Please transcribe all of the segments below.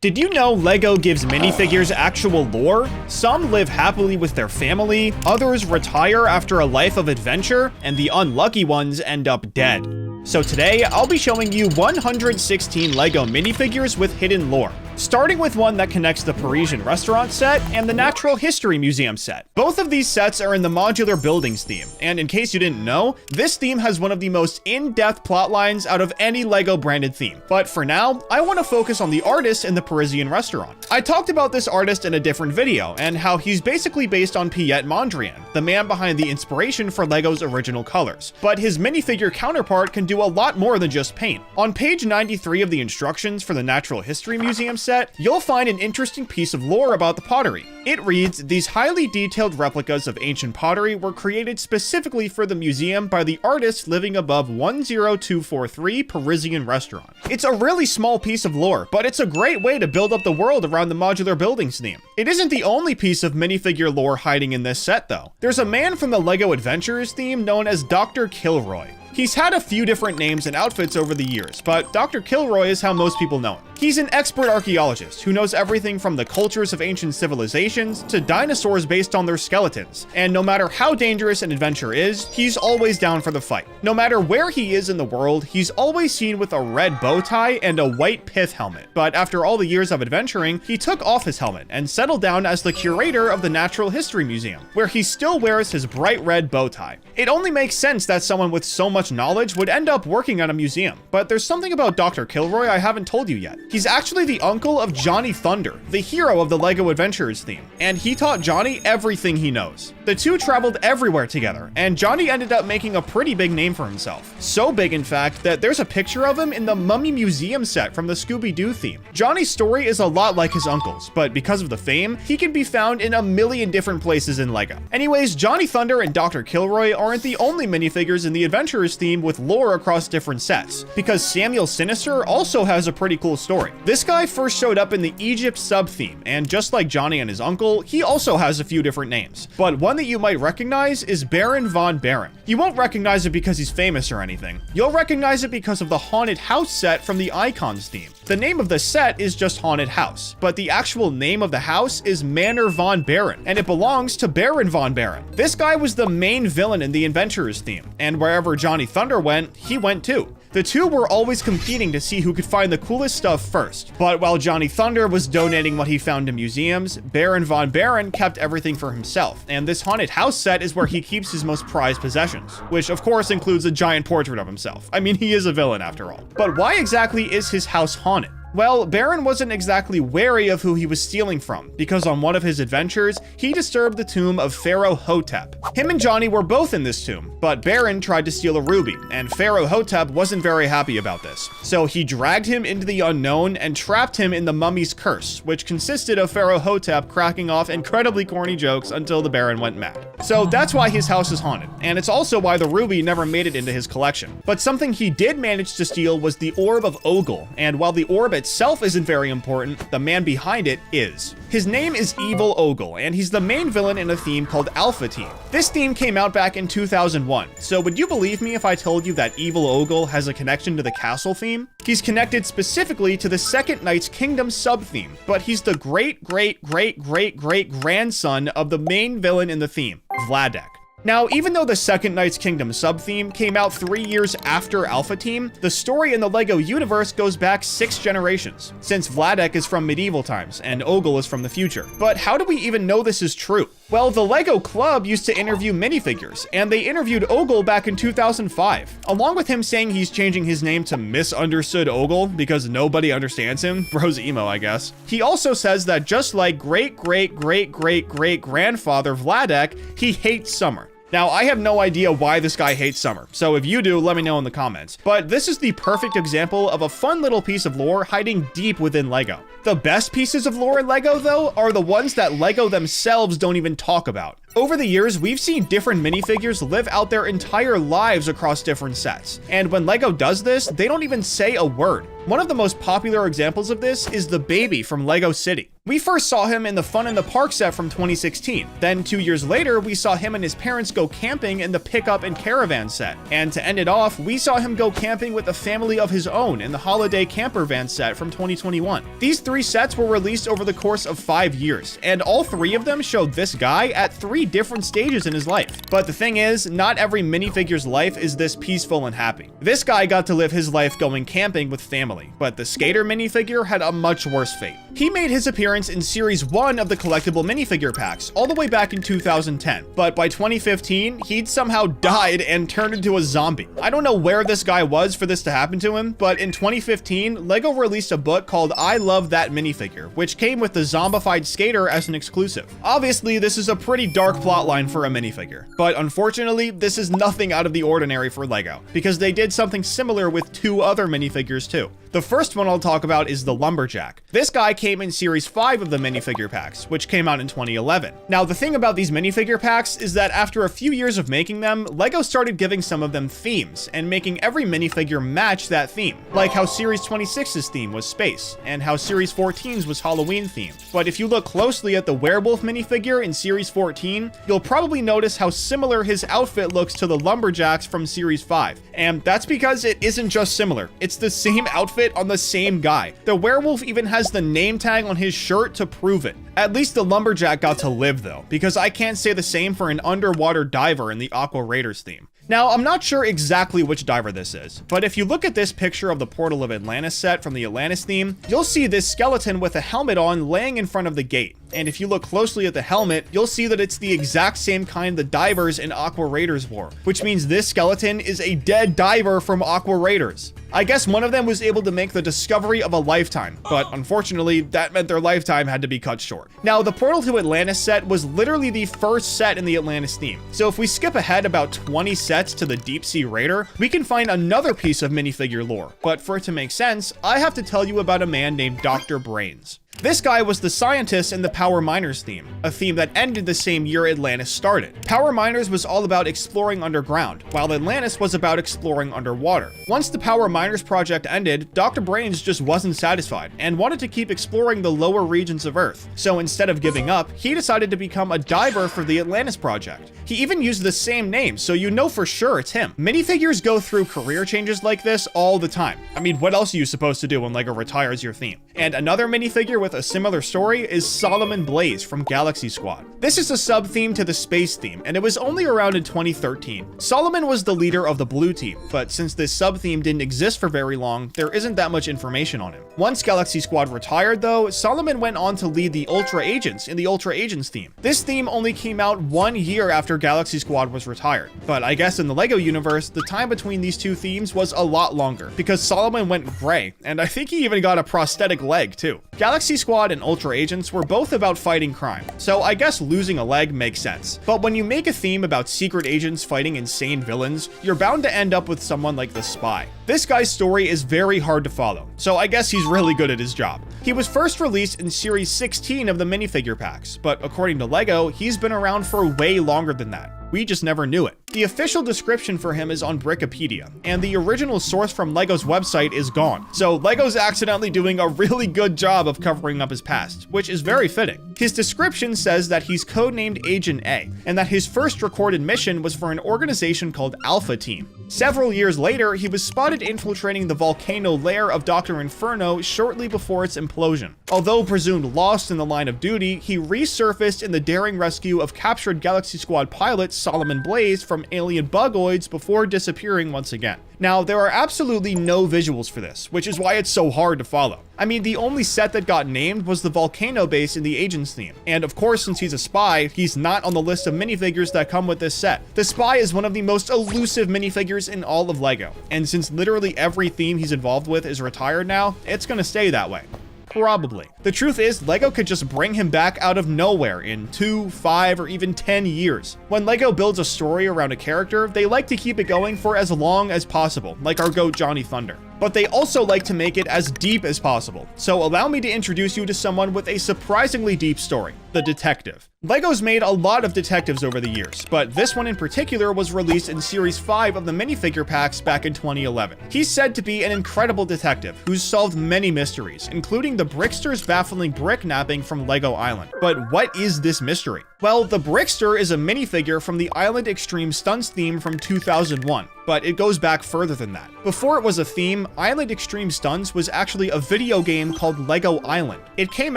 Did you know LEGO gives minifigures actual lore? Some live happily with their family, others retire after a life of adventure, and the unlucky ones end up dead. So today, I'll be showing you 116 LEGO minifigures with hidden lore, starting with one that connects the Parisian restaurant set and the Natural History Museum set. Both of these sets are in the modular buildings theme, and in case you didn't know, this theme has one of the most in-depth plot lines out of any LEGO branded theme. But for now, I want to focus on the artist in the Parisian restaurant. I talked about this artist in a different video, and how he's basically based on Piet Mondrian, the man behind the inspiration for LEGO's original colors. But his minifigure counterpart can do a lot more than just paint. On page 93 of the instructions for the Natural History Museum set, you'll find an interesting piece of lore about the pottery. It reads, "These highly detailed replicas of ancient pottery were created specifically for the museum by the artist living above 10243 Parisian restaurant." It's a really small piece of lore, but it's a great way to build up the world around the modular buildings theme. It isn't the only piece of minifigure lore hiding in this set though. There's a man from the LEGO Adventures theme known as Dr. Kilroy. He's had a few different names and outfits over the years, but Dr. Kilroy is how most people know him. He's an expert archaeologist who knows everything from the cultures of ancient civilizations to dinosaurs based on their skeletons. And no matter how dangerous an adventure is, he's always down for the fight. No matter where he is in the world, he's always seen with a red bow tie and a white pith helmet. But after all the years of adventuring, he took off his helmet and settled down as the curator of the Natural History Museum, where he still wears his bright red bow tie. It only makes sense that someone with so much knowledge would end up working at a museum. But there's something about Dr. Kilroy I haven't told you yet. He's actually the uncle of Johnny Thunder, the hero of the LEGO Adventures theme, and he taught Johnny everything he knows. The two traveled everywhere together, and Johnny ended up making a pretty big name for himself. So big, in fact, that there's a picture of him in the Mummy Museum set from the Scooby-Doo theme. Johnny's story is a lot like his uncle's, but because of the fame, he can be found in a million different places in LEGO. Anyways, Johnny Thunder and Dr. Kilroy aren't the only minifigures in the Adventurers theme with lore across different sets, because Samuel Sinister also has a pretty cool story. This guy first showed up in the Egypt sub-theme, and just like Johnny and his uncle, he also has a few different names. But one that you might recognize is Baron von Baron. You won't recognize it because he's famous or anything. You'll recognize it because of the Haunted House set from the Icons theme. The name of the set is just Haunted House, but the actual name of the house is Manor von Baron, and it belongs to Baron von Baron. This guy was the main villain in the Adventurers theme, and wherever Johnny Thunder went, he went too. The two were always competing to see who could find the coolest stuff first. But while Johnny Thunder was donating what he found to museums, Baron von Baron kept everything for himself. And this Haunted House set is where he keeps his most prized possessions, which of course includes a giant portrait of himself. I mean, he is a villain after all. But why exactly is his house haunted? Well, Baron wasn't exactly wary of who he was stealing from, because on one of his adventures, he disturbed the tomb of Pharaoh Hotep. Him and Johnny were both in this tomb, but Baron tried to steal a ruby, and Pharaoh Hotep wasn't very happy about this. So he dragged him into the unknown and trapped him in the mummy's curse, which consisted of Pharaoh Hotep cracking off incredibly corny jokes until the Baron went mad. So that's why his house is haunted, and it's also why the ruby never made it into his collection. But something he did manage to steal was the Orb of Ogle, and while the orb itself isn't very important, the man behind it is. His name is Evil Ogle, and he's the main villain in a theme called Alpha Team. This theme came out back in 2001, so would you believe me if I told you that Evil Ogle has a connection to the castle theme? He's connected specifically to the Second Knight's Kingdom sub-theme, but he's the great-great-great-great-great-grandson of the main villain in the theme, Vladek. Now, even though the Second Knight's Kingdom sub-theme came out 3 years after Alpha Team, the story in the LEGO universe goes back 6 generations, since Vladek is from medieval times and Ogle is from the future. But how do we even know this is true? Well, the LEGO Club used to interview minifigures, and they interviewed Ogle back in 2005. Along with him saying he's changing his name to Misunderstood Ogle because nobody understands him, bro's emo I guess. He also says that just like great-great-great-great-great-grandfather Vladek, he hates summer. Now, I have no idea why this guy hates summer, so if you do, let me know in the comments. But this is the perfect example of a fun little piece of lore hiding deep within LEGO. The best pieces of lore in LEGO, though, are the ones that LEGO themselves don't even talk about. Over the years, we've seen different minifigures live out their entire lives across different sets. And when LEGO does this, they don't even say a word. One of the most popular examples of this is the baby from LEGO City. We first saw him in the Fun in the Park set from 2016. Then 2 years later, we saw him and his parents go camping in the Pickup and Caravan set. And to end it off, we saw him go camping with a family of his own in the Holiday Camper Van set from 2021. These 3 sets were released over the course of 5 years, and all 3 of them showed this guy at 3 different stages in his life. But the thing is, not every minifigure's life is this peaceful and happy. This guy got to live his life going camping with family, but the skater minifigure had a much worse fate. He made his appearance in Series 1 of the collectible minifigure packs, all the way back in 2010. But by 2015, he'd somehow died and turned into a zombie. I don't know where this guy was for this to happen to him, but in 2015, LEGO released a book called I Love That Minifigure, which came with the zombified skater as an exclusive. Obviously, this is a pretty dark plotline for a minifigure, but unfortunately, this is nothing out of the ordinary for LEGO, because they did something similar with 2 other minifigures too. The first one I'll talk about is the Lumberjack. This guy came in Series 5 of the minifigure packs, which came out in 2011. Now, the thing about these minifigure packs is that after a few years of making them, LEGO started giving some of them themes, and making every minifigure match that theme. Like how Series 26's theme was space, and how Series 14's was Halloween themed. But if you look closely at the werewolf minifigure in Series 14, you'll probably notice how similar his outfit looks to the Lumberjacks from Series 5. And that's because it isn't just similar, it's the same outfit on the same guy. The werewolf even has the name tag on his shirt to prove it. At least the Lumberjack got to live though, because I can't say the same for an underwater diver in the Aqua Raiders theme. Now, I'm not sure exactly which diver this is, but if you look at this picture of the Portal of Atlantis set from the Atlantis theme, you'll see this skeleton with a helmet on laying in front of the gate. And if you look closely at the helmet, you'll see that it's the exact same kind the divers in Aqua Raiders wore, which means this skeleton is a dead diver from Aqua Raiders. I guess one of them was able to make the discovery of a lifetime, but unfortunately, that meant their lifetime had to be cut short. Now, the Portal to Atlantis set was literally the first set in the Atlantis theme, so if we skip ahead about 20 sets to the Deep Sea Raider, we can find another piece of minifigure lore, but for it to make sense, I have to tell you about a man named Dr. Brains. This guy was the scientist in the Power Miners theme, a theme that ended the same year Atlantis started. Power Miners was all about exploring underground, while Atlantis was about exploring underwater. Once the Power Miners project ended, Dr. Brains just wasn't satisfied, and wanted to keep exploring the lower regions of Earth. So instead of giving up, he decided to become a diver for the Atlantis project. He even used the same name, so you know for sure it's him. Minifigures go through career changes like this all the time. I mean, what else are you supposed to do when LEGO retires your theme? And another minifigure with a similar story is Solomon Blaze from Galaxy Squad. This is a sub-theme to the space theme, and it was only around in 2013. Solomon was the leader of the blue team, but since this sub-theme didn't exist for very long, there isn't that much information on him. Once Galaxy Squad retired though, Solomon went on to lead the Ultra Agents in the Ultra Agents theme. This theme only came out 1 year after Galaxy Squad was retired, but I guess in the LEGO universe, the time between these 2 themes was a lot longer, because Solomon went gray, and I think he even got a prosthetic leg too. Galaxy Squad and Ultra Agents were both about fighting crime, so I guess losing a leg makes sense. But when you make a theme about secret agents fighting insane villains, you're bound to end up with someone like the Spy. This guy's story is very hard to follow, so I guess he's really good at his job. He was first released in Series 16 of the minifigure packs, but according to LEGO, he's been around for way longer than that. We just never knew it. The official description for him is on Wikipedia, and the original source from LEGO's website is gone. So LEGO's accidentally doing a really good job of covering up his past, which is very fitting. His description says that he's codenamed Agent A, and that his first recorded mission was for an organization called Alpha Team. Several years later, he was spotted infiltrating the volcano lair of Dr. Inferno shortly before its implosion. Although presumed lost in the line of duty, he resurfaced in the daring rescue of captured Galaxy Squad pilot Solomon Blaze from alien bugoids before disappearing once again. Now, there are absolutely no visuals for this, which is why it's so hard to follow. I mean, the only set that got named was the volcano base in the Agents theme. And of course, since he's a spy, he's not on the list of minifigures that come with this set. The Spy is one of the most elusive minifigures in all of LEGO. And since literally every theme he's involved with is retired now, it's gonna stay that way. Probably. The truth is, LEGO could just bring him back out of nowhere in 2, 5, or even 10 years. When LEGO builds a story around a character, they like to keep it going for as long as possible, like our GOAT Johnny Thunder. but they also like to make it as deep as possible. So allow me to introduce you to someone with a surprisingly deep story, the detective. LEGO's made a lot of detectives over the years, but this one in particular was released in Series 5 of the minifigure packs back in 2011. He's said to be an incredible detective who's solved many mysteries, including the Brickster's baffling brick napping from LEGO Island. But what is this mystery? Well, the Brickster is a minifigure from the Island Extreme Stunts theme from 2001, but it goes back further than that. Before it was a theme, Island Extreme Stunts was actually a video game called LEGO Island. It came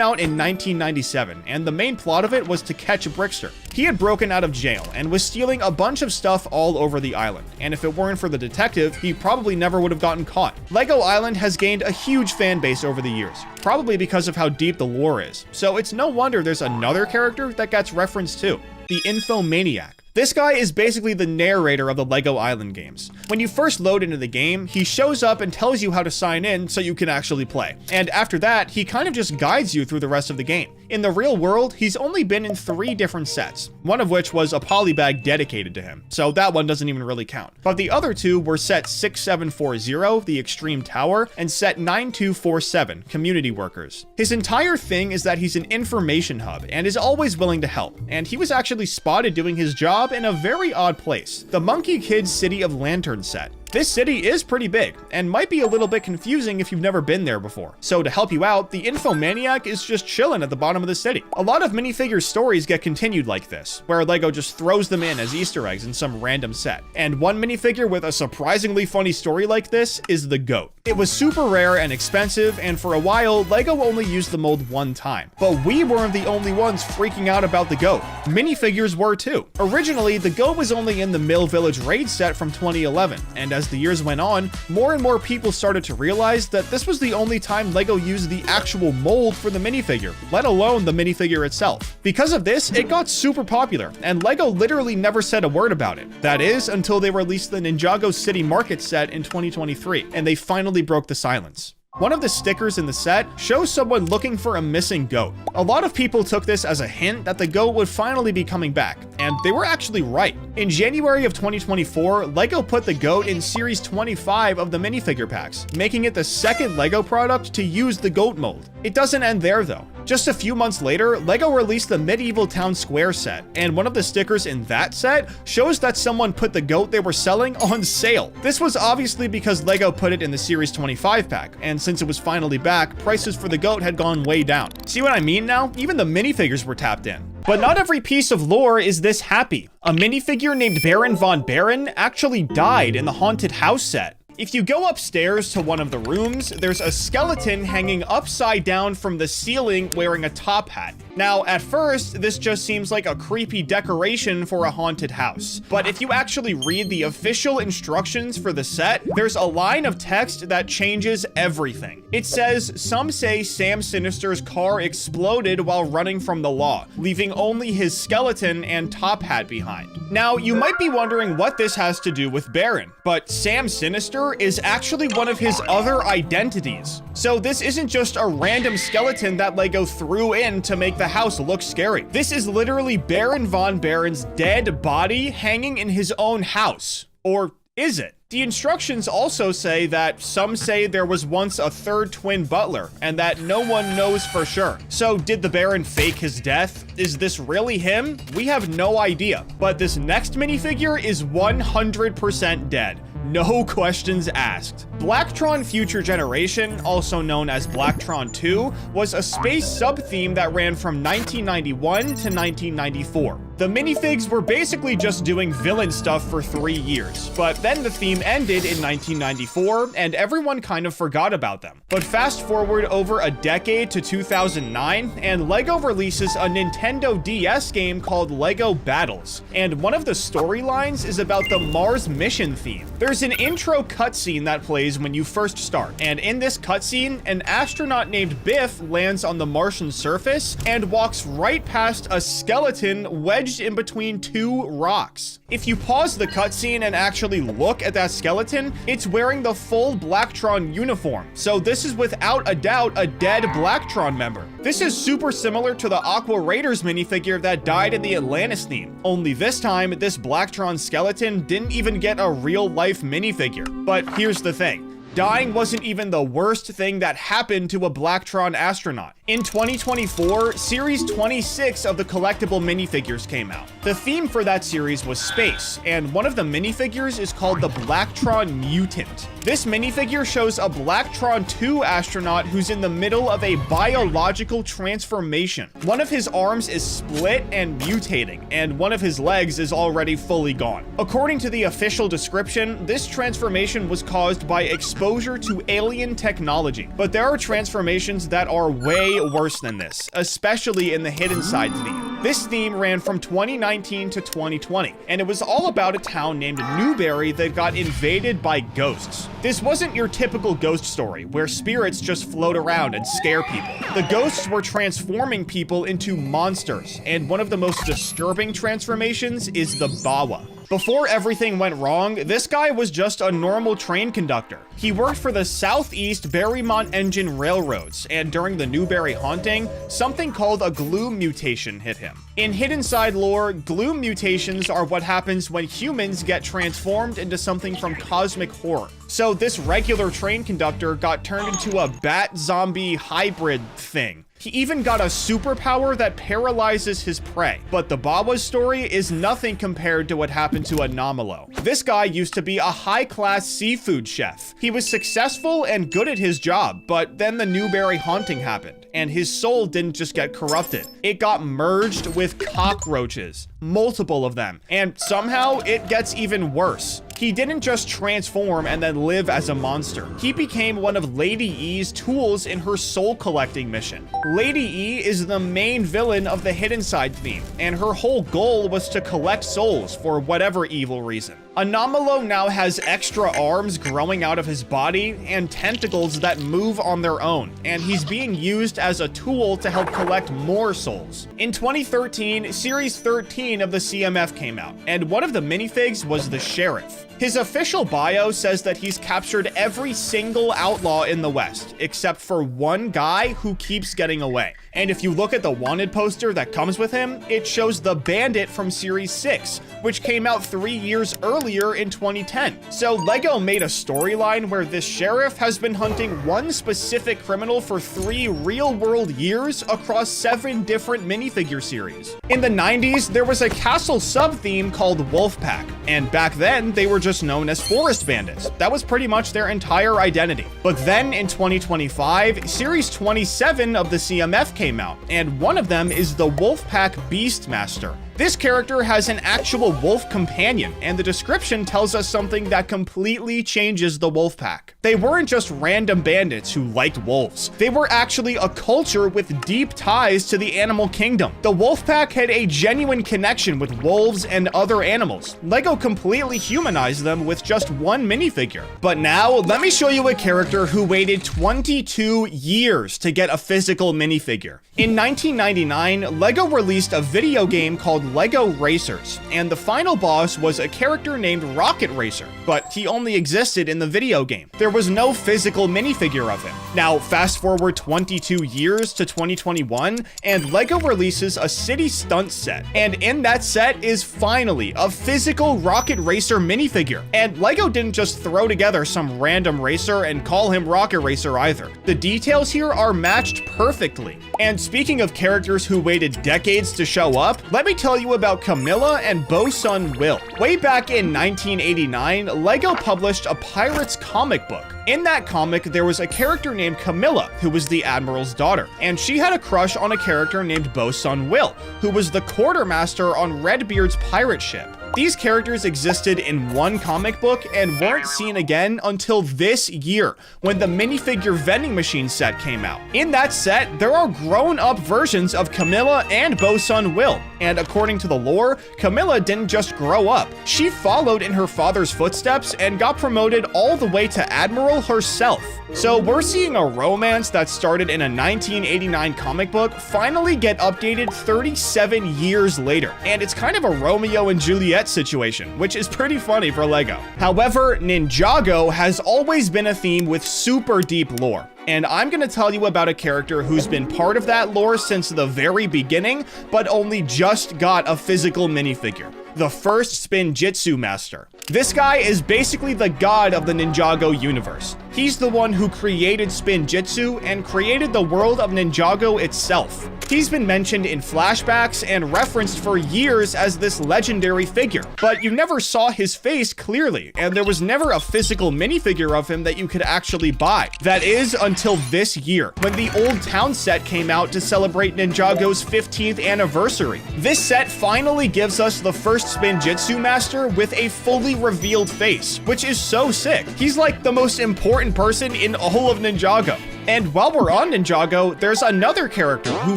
out in 1997, and the main plot of it was to catch a Brickster. He had broken out of jail and was stealing a bunch of stuff all over the island, and if it weren't for the detective, he probably never would have gotten caught. LEGO Island has gained a huge fan base over the years, probably because of how deep the lore is, so it's no wonder there's another character that gets referenced too, the Infomaniac. This guy is basically the narrator of the LEGO Island games. When you first load into the game, he shows up and tells you how to sign in so you can actually play. And after that, he kind of just guides you through the rest of the game. In the real world, he's only been in 3 different sets, one of which was a polybag dedicated to him, so that one doesn't even really count. But the other 2 were set 6740, the Extreme Tower, and set 9247, Community Workers. His entire thing is that he's an information hub and is always willing to help, and he was actually spotted doing his job in a very odd place, the Monkey Kids City of Lantern set. This city is pretty big, and might be a little bit confusing if you've never been there before. So to help you out, the Infomaniac is just chilling at the bottom of the city. A lot of minifigure stories get continued like this, where LEGO just throws them in as Easter eggs in some random set. And one minifigure with a surprisingly funny story like this is the goat. It was super rare and expensive, and for a while, LEGO only used the mold one time. But we weren't the only ones freaking out about the goat. Minifigures were too. Originally, the goat was only in the Mill Village Raid set from 2011, and as the years went on, more and more people started to realize that this was the only time LEGO used the actual mold for the minifigure, let alone the minifigure itself. Because of this, it got super popular, and LEGO literally never said a word about it. That is, until they released the Ninjago City Market set in 2023, and they finally broke the silence. One of the stickers in the set shows someone looking for a missing goat. A lot of people took this as a hint that the goat would finally be coming back, and they were actually right. In January of 2024, LEGO put the goat in Series 25 of the minifigure packs, making it the second LEGO product to use the goat mold. It doesn't end there though. Just a few months later, LEGO released the Medieval Town Square set, and one of the stickers in that set shows that someone put the goat they were selling on sale. This was obviously because LEGO put it in the Series 25 pack, and since it was finally back, prices for the goat had gone way down. See what I mean now? Even the minifigures were tapped in. But not every piece of lore is this happy. A minifigure named Baron von Baron actually died in the Haunted House set. If you go upstairs to one of the rooms, there's a skeleton hanging upside down from the ceiling wearing a top hat. Now, at first, this just seems like a creepy decoration for a haunted house. But if you actually read the official instructions for the set, there's a line of text that changes everything. It says, "Some say Sam Sinister's car exploded while running from the law, leaving only his skeleton and top hat behind." Now, you might be wondering what this has to do with Baron, but Sam Sinister is actually one of his other identities. So this isn't just a random skeleton that LEGO threw in to make the house look scary. This is literally Baron von Baron's dead body hanging in his own house. Or is it? The instructions also say that some say there was once a third twin butler, and that no one knows for sure. So did the Baron fake his death? Is this really him? We have no idea. But this next minifigure is 100% dead. No questions asked. Blacktron Future Generation, also known as Blacktron 2, was a space sub-theme that ran from 1991 to 1994. The minifigs were basically just doing villain stuff for 3 years, but then the theme ended in 1994, and everyone kind of forgot about them. But fast forward over a decade to 2009, and LEGO releases a Nintendo DS game called LEGO Battles, and one of the storylines is about the Mars mission theme. There's an intro cutscene that plays when you first start, and in this cutscene, an astronaut named Biff lands on the Martian surface and walks right past a skeleton wedged in between 2 rocks. If you pause the cutscene and actually look at that skeleton, it's wearing the full Blacktron uniform, so this is without a doubt a dead Blacktron member. This is super similar to the Aqua Raiders minifigure that died in the Atlantis theme, only this time this Blacktron skeleton didn't even get a real-life minifigure. But here's the thing. dying wasn't even the worst thing that happened to a Blacktron astronaut. In 2024, Series 26 of the collectible minifigures came out. The theme for that series was space, and one of the minifigures is called the Blacktron Mutant. This minifigure shows a Blacktron 2 astronaut who's in the middle of a biological transformation. One of his arms is split and mutating, and one of his legs is already fully gone. According to the official description, this transformation was caused by exposure to alien technology. But there are transformations that are way worse than this, especially in the Hidden Side theme. This theme ran from 2019 to 2020, and it was all about a town named Newberry that got invaded by ghosts. This wasn't your typical ghost story, where spirits just float around and scare people. The ghosts were transforming people into monsters, and one of the most disturbing transformations is the Bawa. Before everything went wrong, this guy was just a normal train conductor. He worked for the Southeast Berrymont Engine Railroads, and during the Newberry haunting, something called a gloom mutation hit him. In Hidden Side lore, gloom mutations are what happens when humans get transformed into something from cosmic horror. So this regular train conductor got turned into a bat-zombie hybrid thing. He even got a superpower that paralyzes his prey. But the Bawa's story is nothing compared to what happened to Anomalo. This guy used to be a high-class seafood chef. He was successful and good at his job, but then the Newberry haunting happened, and his soul didn't just get corrupted. It got merged with cockroaches, multiple of them, and somehow it gets even worse. He didn't just transform and then live as a monster. He became one of Lady E's tools in her soul collecting mission. Lady E is the main villain of the Hidden Side theme, and her whole goal was to collect souls for whatever evil reason. Anomalo now has extra arms growing out of his body and tentacles that move on their own, and he's being used as a tool to help collect more souls. In 2013, Series 13 of the CMF came out, and one of the minifigs was the Sheriff. His official bio says that he's captured every single outlaw in the West, except for one guy who keeps getting away. And if you look at the wanted poster that comes with him, it shows the Bandit from Series 6, which came out 3 years earlier in 2010. So LEGO made a storyline where this sheriff has been hunting one specific criminal for 3 real-world years across 7 different minifigure series. In the 90s, there was a castle sub-theme called Wolfpack, and back then, they were just known as Forest Bandits. That was pretty much their entire identity. But then in 2025, Series 27 of the CMF came out, and one of them is the Wolfpack Beastmaster. This character has an actual wolf companion, and the description tells us something that completely changes the wolf pack. They weren't just random bandits who liked wolves. They were actually a culture with deep ties to the animal kingdom. The wolf pack had a genuine connection with wolves and other animals. LEGO completely humanized them with just one minifigure. But now, let me show you a character who waited 22 years to get a physical minifigure. In 1999, LEGO released a video game called LEGO Racers, and the final boss was a character named Rocket Racer, but he only existed in the video game. There was no physical minifigure of him. Now, fast forward 22 years to 2021, and LEGO releases a city stunt set, and in that set is finally a physical Rocket Racer minifigure. And LEGO didn't just throw together some random racer and call him Rocket Racer either. The details here are matched perfectly. And speaking of characters who waited decades to show up, let me tell you about Camilla and Bo-Sun Will. Way back in 1989, LEGO published a Pirates comic book. In that comic, there was a character named Camilla, who was the Admiral's daughter, and she had a crush on a character named Bo-Sun Will, who was the quartermaster on Redbeard's pirate ship. These characters existed in one comic book and weren't seen again until this year, when the minifigure vending machine set came out. In that set, there are grown-up versions of Camilla and Bo-Sun Will, and according to the lore, Camilla didn't just grow up. She followed in her father's footsteps and got promoted all the way to Admiral herself. So we're seeing a romance that started in a 1989 comic book finally get updated 37 years later, and it's kind of a Romeo and Juliet situation, which is pretty funny for LEGO. However, Ninjago has always been a theme with super deep lore, and I'm gonna tell you about a character who's been part of that lore since the very beginning, but only just got a physical minifigure. the first Spinjitzu master. This guy is basically the god of the Ninjago universe. He's the one who created Spinjitzu and created the world of Ninjago itself. He's been mentioned in flashbacks and referenced for years as this legendary figure, but you never saw his face clearly, and there was never a physical minifigure of him that you could actually buy. That is until this year, when the Old Town set came out to celebrate Ninjago's 15th anniversary. This set finally gives us the first Spinjitzu master with a fully revealed face, which is so sick. He's like the most important person in all of Ninjago. And while we're on Ninjago, there's another character who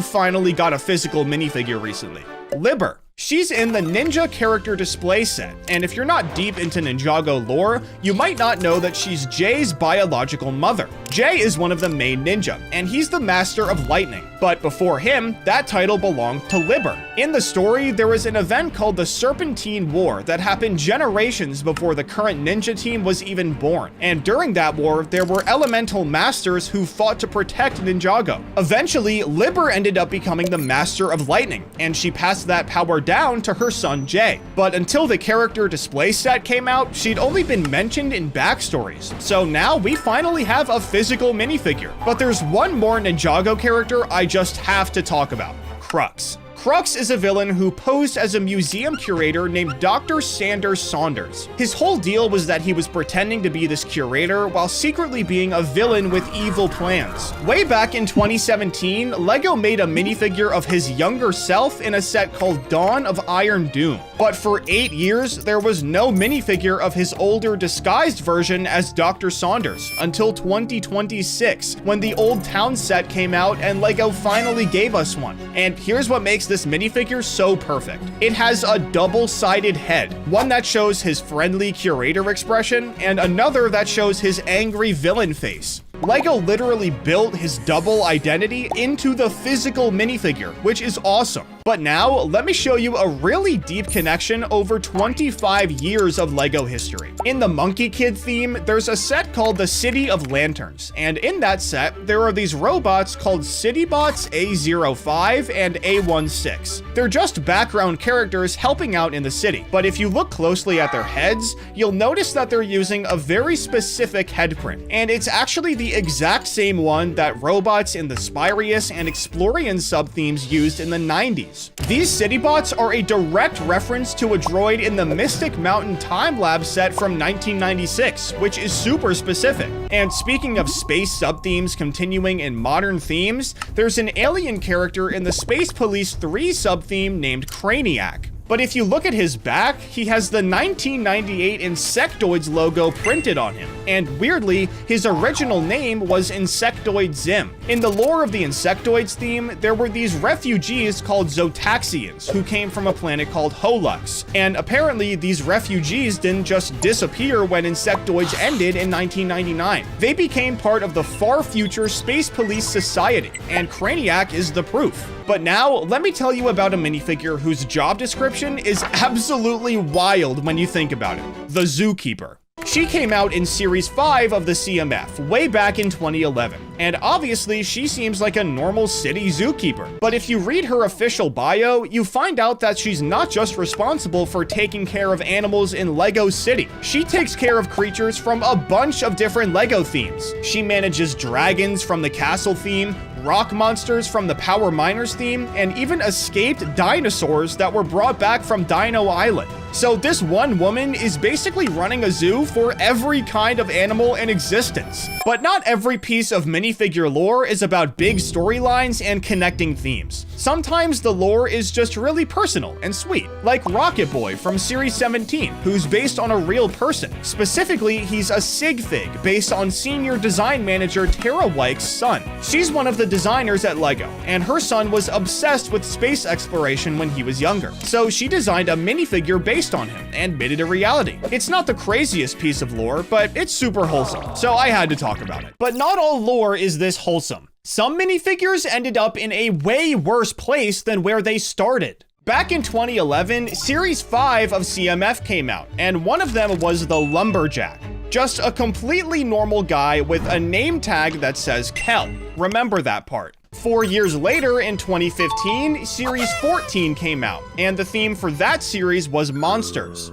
finally got a physical minifigure recently. Liber. She's in the Ninja Character Display set, and if you're not deep into Ninjago lore, you might not know that she's Jay's biological mother. Jay is one of the main ninja, and he's the Master of Lightning. But before him, that title belonged to Liber. In the story, there was an event called the Serpentine War that happened generations before the current ninja team was even born. And during that war, there were elemental masters who fought to protect Ninjago. Eventually, Liber ended up becoming the Master of Lightning, and she passed that power down to her son Jay. But until the character display set came out, she'd only been mentioned in backstories. So now we finally have a physical minifigure. But there's one more Ninjago character I just have to talk about: Crux. Crux is a villain who posed as a museum curator named Dr. Sanders Saunders. His whole deal was that he was pretending to be this curator while secretly being a villain with evil plans. Way back in 2017, LEGO made a minifigure of his younger self in a set called Dawn of Iron Doom. But for 8 years, there was no minifigure of his older disguised version as Dr. Saunders until 2026, when the Old Town set came out and LEGO finally gave us one. And here's what makes this minifigure so perfect. It has a double-sided head, one that shows his friendly curator expression and another that shows his angry villain face. LEGO literally built his double identity into the physical minifigure, which is awesome. But now, let me show you a really deep connection over 25 years of LEGO history. In the Monkey Kid theme, there's a set called the City of Lanterns, and in that set, there are these robots called Citybots A05 and A16. They're just background characters helping out in the city, but if you look closely at their heads, you'll notice that they're using a very specific head print, and it's actually the exact same one that robots in the Spyrius and Explorian sub-themes used in the 90s. These Citybots are a direct reference to a droid in the Mystic Mountain Time Lab set from 1996, which is super specific. And speaking of space sub-themes continuing in modern themes, there's an alien character in the Space Police 3 sub-theme named Craniac. But if you look at his back, he has the 1998 Insectoids logo printed on him. And weirdly, his original name was Insectoid Zim. In the lore of the Insectoids theme, there were these refugees called Zotaxians who came from a planet called Holux. And apparently, these refugees didn't just disappear when Insectoids ended in 1999. They became part of the far future Space Police Society, and Craniac is the proof. But now, let me tell you about a minifigure whose job description is absolutely wild when you think about it: the Zookeeper. She came out in Series 5 of the CMF way back in 2011, and obviously she seems like a normal city zookeeper. But if you read her official bio, you find out that she's not just responsible for taking care of animals in LEGO City. She takes care of creatures from a bunch of different LEGO themes. She manages dragons from the castle theme, rock monsters from the Power Miners theme, and even escaped dinosaurs that were brought back from Dino Island. So this one woman is basically running a zoo for every kind of animal in existence. But not every piece of minifigure lore is about big storylines and connecting themes. Sometimes the lore is just really personal and sweet, like Rocket Boy from Series 17, who's based on a real person. Specifically, he's a sig fig based on senior design manager Tara Weich's son. She's one of the designers at LEGO, and her son was obsessed with space exploration when he was younger. So she designed a minifigure based on him and made it a reality. It's not the craziest piece of lore, but it's super wholesome, so I had to talk about it. But not all lore is this wholesome. Some minifigures ended up in a way worse place than where they started. Back in 2011, Series 5 of CMF came out, and one of them was the Lumberjack. Just a completely normal guy with a name tag that says Kel. Remember that part. 4 years later, in 2015, Series 14 came out, and the theme for that series was monsters.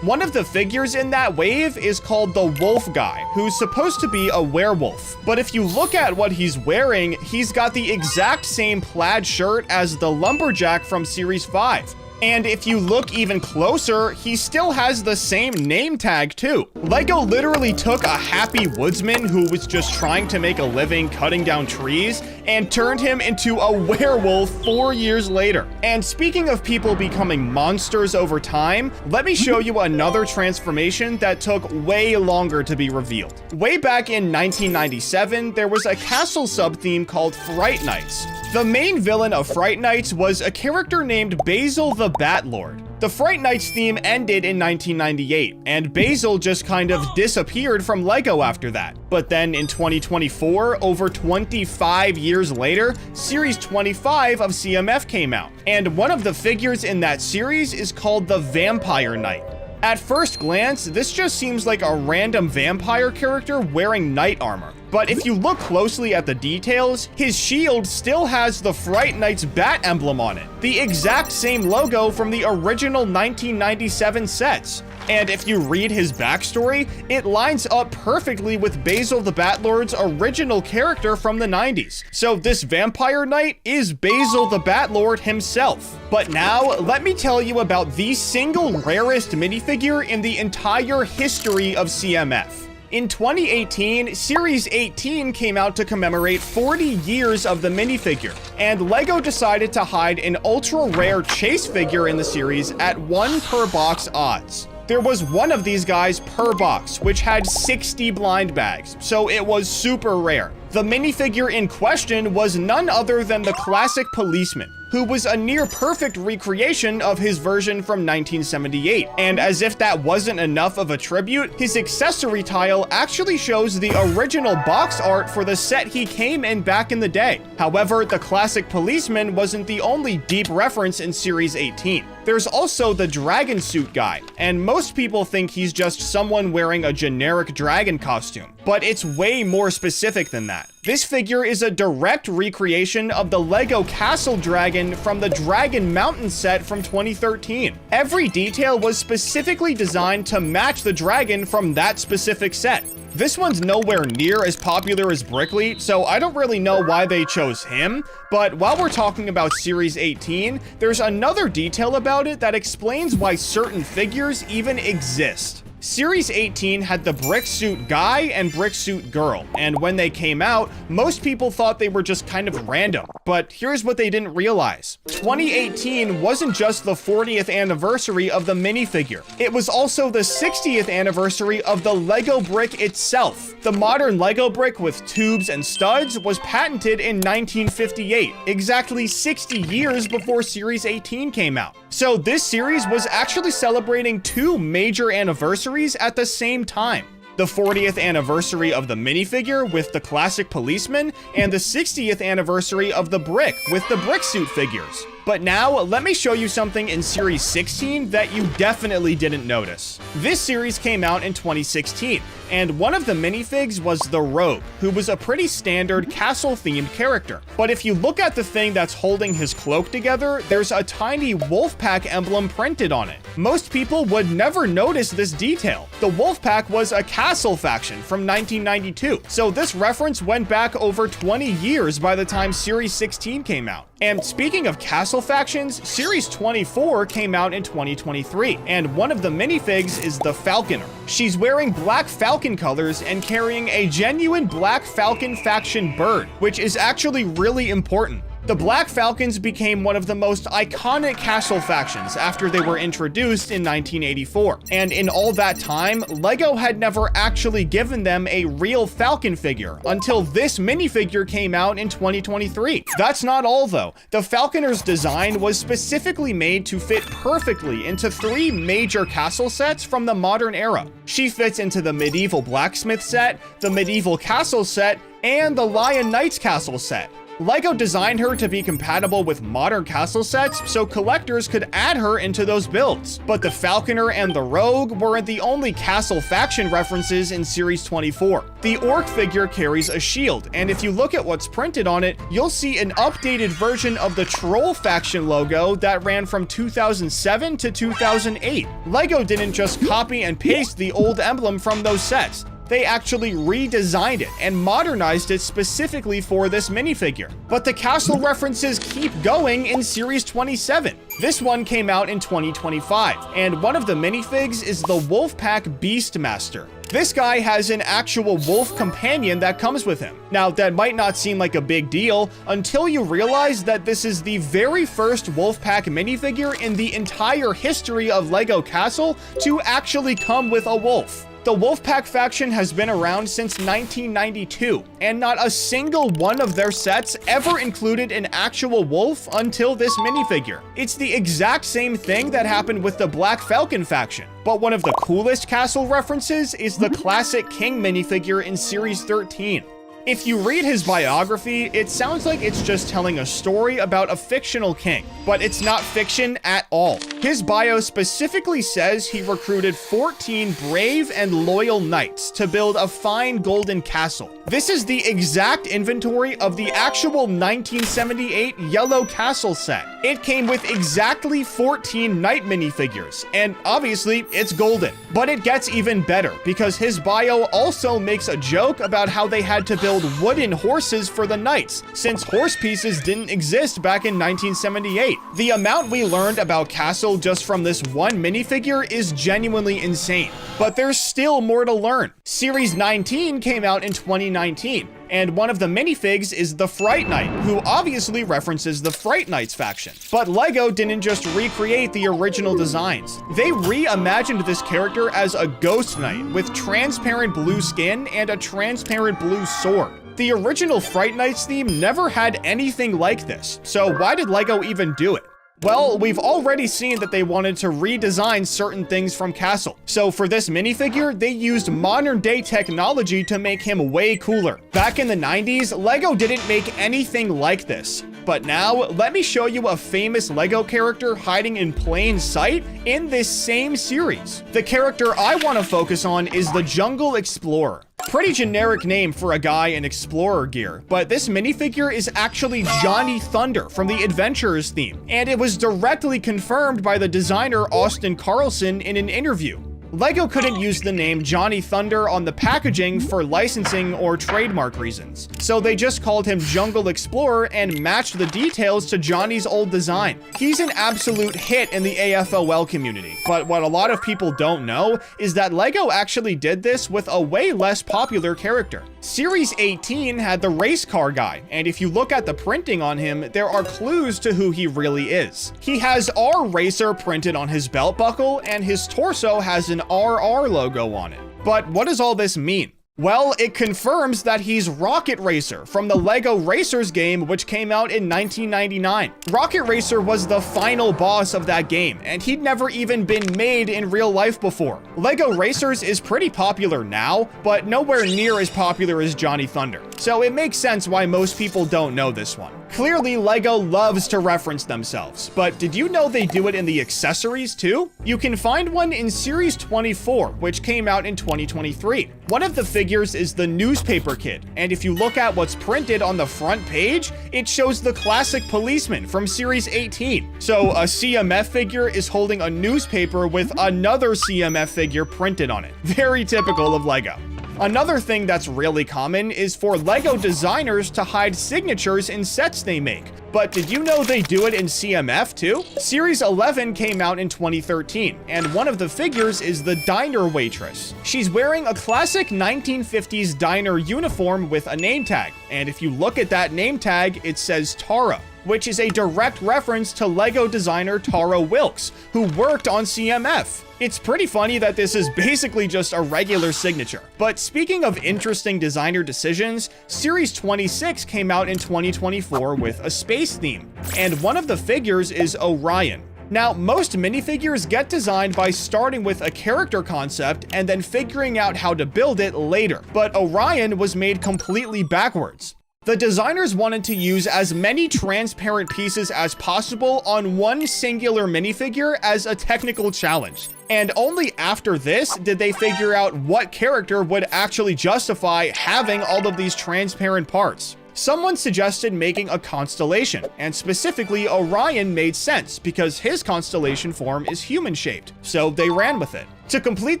One of the figures in that wave is called the Wolf Guy, who's supposed to be a werewolf. But if you look at what he's wearing, he's got the exact same plaid shirt as the Lumberjack from Series 5. And if you look even closer, he still has the same name tag too. LEGO literally took a happy woodsman who was just trying to make a living cutting down trees and turned him into a werewolf 4 years later. And speaking of people becoming monsters over time, let me show you another transformation that took way longer to be revealed. Way back in 1997, there was a castle sub-theme called Fright Nights. The main villain of Fright Nights was a character named Basil the Batlord. The Fright Nights theme ended in 1998, and Basil just kind of disappeared from LEGO after that. But then in 2024, over 25 years later, Series 25 of CMF came out, and one of the figures in that series is called the Vampire Knight. At first glance, this just seems like a random vampire character wearing knight armor. But if you look closely at the details, his shield still has the Fright Nights bat emblem on it, the exact same logo from the original 1997 sets. And if you read his backstory, it lines up perfectly with Basil the Batlord's original character from the 90s. So this Vampire Knight is Basil the Batlord himself. But now, let me tell you about the single rarest minifigure in the entire history of CMF. In 2018, Series 18 came out to commemorate 40 years of the minifigure, and LEGO decided to hide an ultra-rare chase figure in the series at 1 per box odds. There was one of these guys per box, which had 60 blind bags, so it was super rare. The minifigure in question was none other than the classic policeman, who was a near-perfect recreation of his version from 1978. And as if that wasn't enough of a tribute, his accessory tile actually shows the original box art for the set he came in back in the day. However, the classic policeman wasn't the only deep reference in Series 18. There's also the dragon suit guy, and most people think he's just someone wearing a generic dragon costume, but it's way more specific than that. This figure is a direct recreation of the LEGO Castle Dragon from the Dragon Mountain set from 2013. Every detail was specifically designed to match the dragon from that specific set. This one's nowhere near as popular as Brickley, so I don't really know why they chose him, but while we're talking about Series 18, there's another detail about it that explains why certain figures even exist. Series 18 had the brick suit guy and brick suit girl, and when they came out, most people thought they were just kind of random. But here's what they didn't realize. 2018 wasn't just the 40th anniversary of the minifigure. It was also the 60th anniversary of the Lego brick itself. The modern Lego brick with tubes and studs was patented in 1958, exactly 60 years before Series 18 came out. So this series was actually celebrating 2 major anniversaries at the same time. The 40th anniversary of the minifigure with the classic policeman, and the 60th anniversary of the brick with the brick suit figures. But now, let me show you something in Series 16 that you definitely didn't notice. This series came out in 2016, and one of the minifigs was the Rogue, who was a pretty standard castle-themed character. But if you look at the thing that's holding his cloak together, there's a tiny Wolfpack emblem printed on it. Most people would never notice this detail. The Wolfpack was a castle faction from 1992, so this reference went back over 20 years by the time Series 16 came out. And speaking of castle factions, Series 24 came out in 2023, and one of the minifigs is the Falconer. She's wearing black falcon colors and carrying a genuine Black Falcon faction bird, which is actually really important. The Black Falcons became one of the most iconic castle factions after they were introduced in 1984. And in all that time, LEGO had never actually given them a real Falcon figure until this minifigure came out in 2023. That's not all though. The Falconer's design was specifically made to fit perfectly into 3 major castle sets from the modern era. She fits into the medieval blacksmith set, the medieval castle set, and the Lion Knight's castle set. LEGO designed her to be compatible with modern castle sets so collectors could add her into those builds. But the Falconer and the Rogue weren't the only castle faction references in Series 24. The Orc figure carries a shield, and if you look at what's printed on it, you'll see an updated version of the Troll faction logo that ran from 2007 to 2008. LEGO didn't just copy and paste the old emblem from those sets. They actually redesigned it and modernized it specifically for this minifigure. But the castle references keep going in Series 27. This one came out in 2025, and one of the minifigs is the Wolfpack Beastmaster. This guy has an actual wolf companion that comes with him. Now, that might not seem like a big deal until you realize that this is the very first Wolfpack minifigure in the entire history of LEGO Castle to actually come with a wolf. The Wolfpack faction has been around since 1992, and not a single one of their sets ever included an actual wolf until this minifigure. It's the exact same thing that happened with the Black Falcon faction. But one of the coolest castle references is the classic King minifigure in Series 13. If you read his biography, it sounds like it's just telling a story about a fictional king, but it's not fiction at all. His bio specifically says he recruited 14 brave and loyal knights to build a fine golden castle. This is the exact inventory of the actual 1978 Yellow Castle set. It came with exactly 14 knight minifigures, and obviously it's golden. But it gets even better, because his bio also makes a joke about how they had to build wooden horses for the knights, since horse pieces didn't exist back in 1978. The amount we learned about Castle just from this one minifigure is genuinely insane, but there's still more to learn. Series 19 came out in 2019, and one of the minifigs is the Fright Knight, who obviously references the Fright Knights faction. But LEGO didn't just recreate the original designs. They reimagined this character as a ghost knight with transparent blue skin and a transparent blue sword. The original Fright Knights theme never had anything like this, so why did LEGO even do it? Well, we've already seen that they wanted to redesign certain things from Castle. So for this minifigure, they used modern day technology to make him way cooler. Back in the 90s, LEGO didn't make anything like this. But now, let me show you a famous LEGO character hiding in plain sight in this same series. The character I want to focus on is the Jungle Explorer. Pretty generic name for a guy in explorer gear, but this minifigure is actually Johnny Thunder from the Adventurers theme, and it was directly confirmed by the designer Austin Carlson in an interview. LEGO couldn't use the name Johnny Thunder on the packaging for licensing or trademark reasons, so they just called him Jungle Explorer and matched the details to Johnny's old design. He's an absolute hit in the AFOL community, but what a lot of people don't know is that LEGO actually did this with a way less popular character. Series 18 had the race car guy, and if you look at the printing on him, there are clues to who he really is. He has R Racer printed on his belt buckle, and his torso has an RR logo on it. But what does all this mean? Well, it confirms that he's Rocket Racer from the LEGO Racers game, which came out in 1999. Rocket Racer was the final boss of that game, and he'd never even been made in real life before. LEGO Racers is pretty popular now, but nowhere near as popular as Johnny Thunder. So it makes sense why most people don't know this one. Clearly, LEGO loves to reference themselves, but did you know they do it in the accessories too? You can find one in Series 24, which came out in 2023. One of the figures is the Newspaper Kid, and if you look at what's printed on the front page, it shows the classic policeman from Series 18. So a CMF figure is holding a newspaper with another CMF figure printed on it. Very typical of LEGO. Another thing that's really common is for LEGO designers to hide signatures in sets they make. But did you know they do it in CMF too? Series 11 came out in 2013, and one of the figures is the diner waitress. She's wearing a classic 1950s diner uniform with a name tag, and if you look at that name tag, it says Tara, which is a direct reference to LEGO designer Tara Wilkes, who worked on CMF. It's pretty funny that this is basically just a regular signature. But speaking of interesting designer decisions, Series 26 came out in 2024 with a space theme, and one of the figures is Orion. Now, most minifigures get designed by starting with a character concept and then figuring out how to build it later, but Orion was made completely backwards. The designers wanted to use as many transparent pieces as possible on one singular minifigure as a technical challenge. And only after this did they figure out what character would actually justify having all of these transparent parts. Someone suggested making a constellation, and specifically Orion made sense because his constellation form is human-shaped, so they ran with it. To complete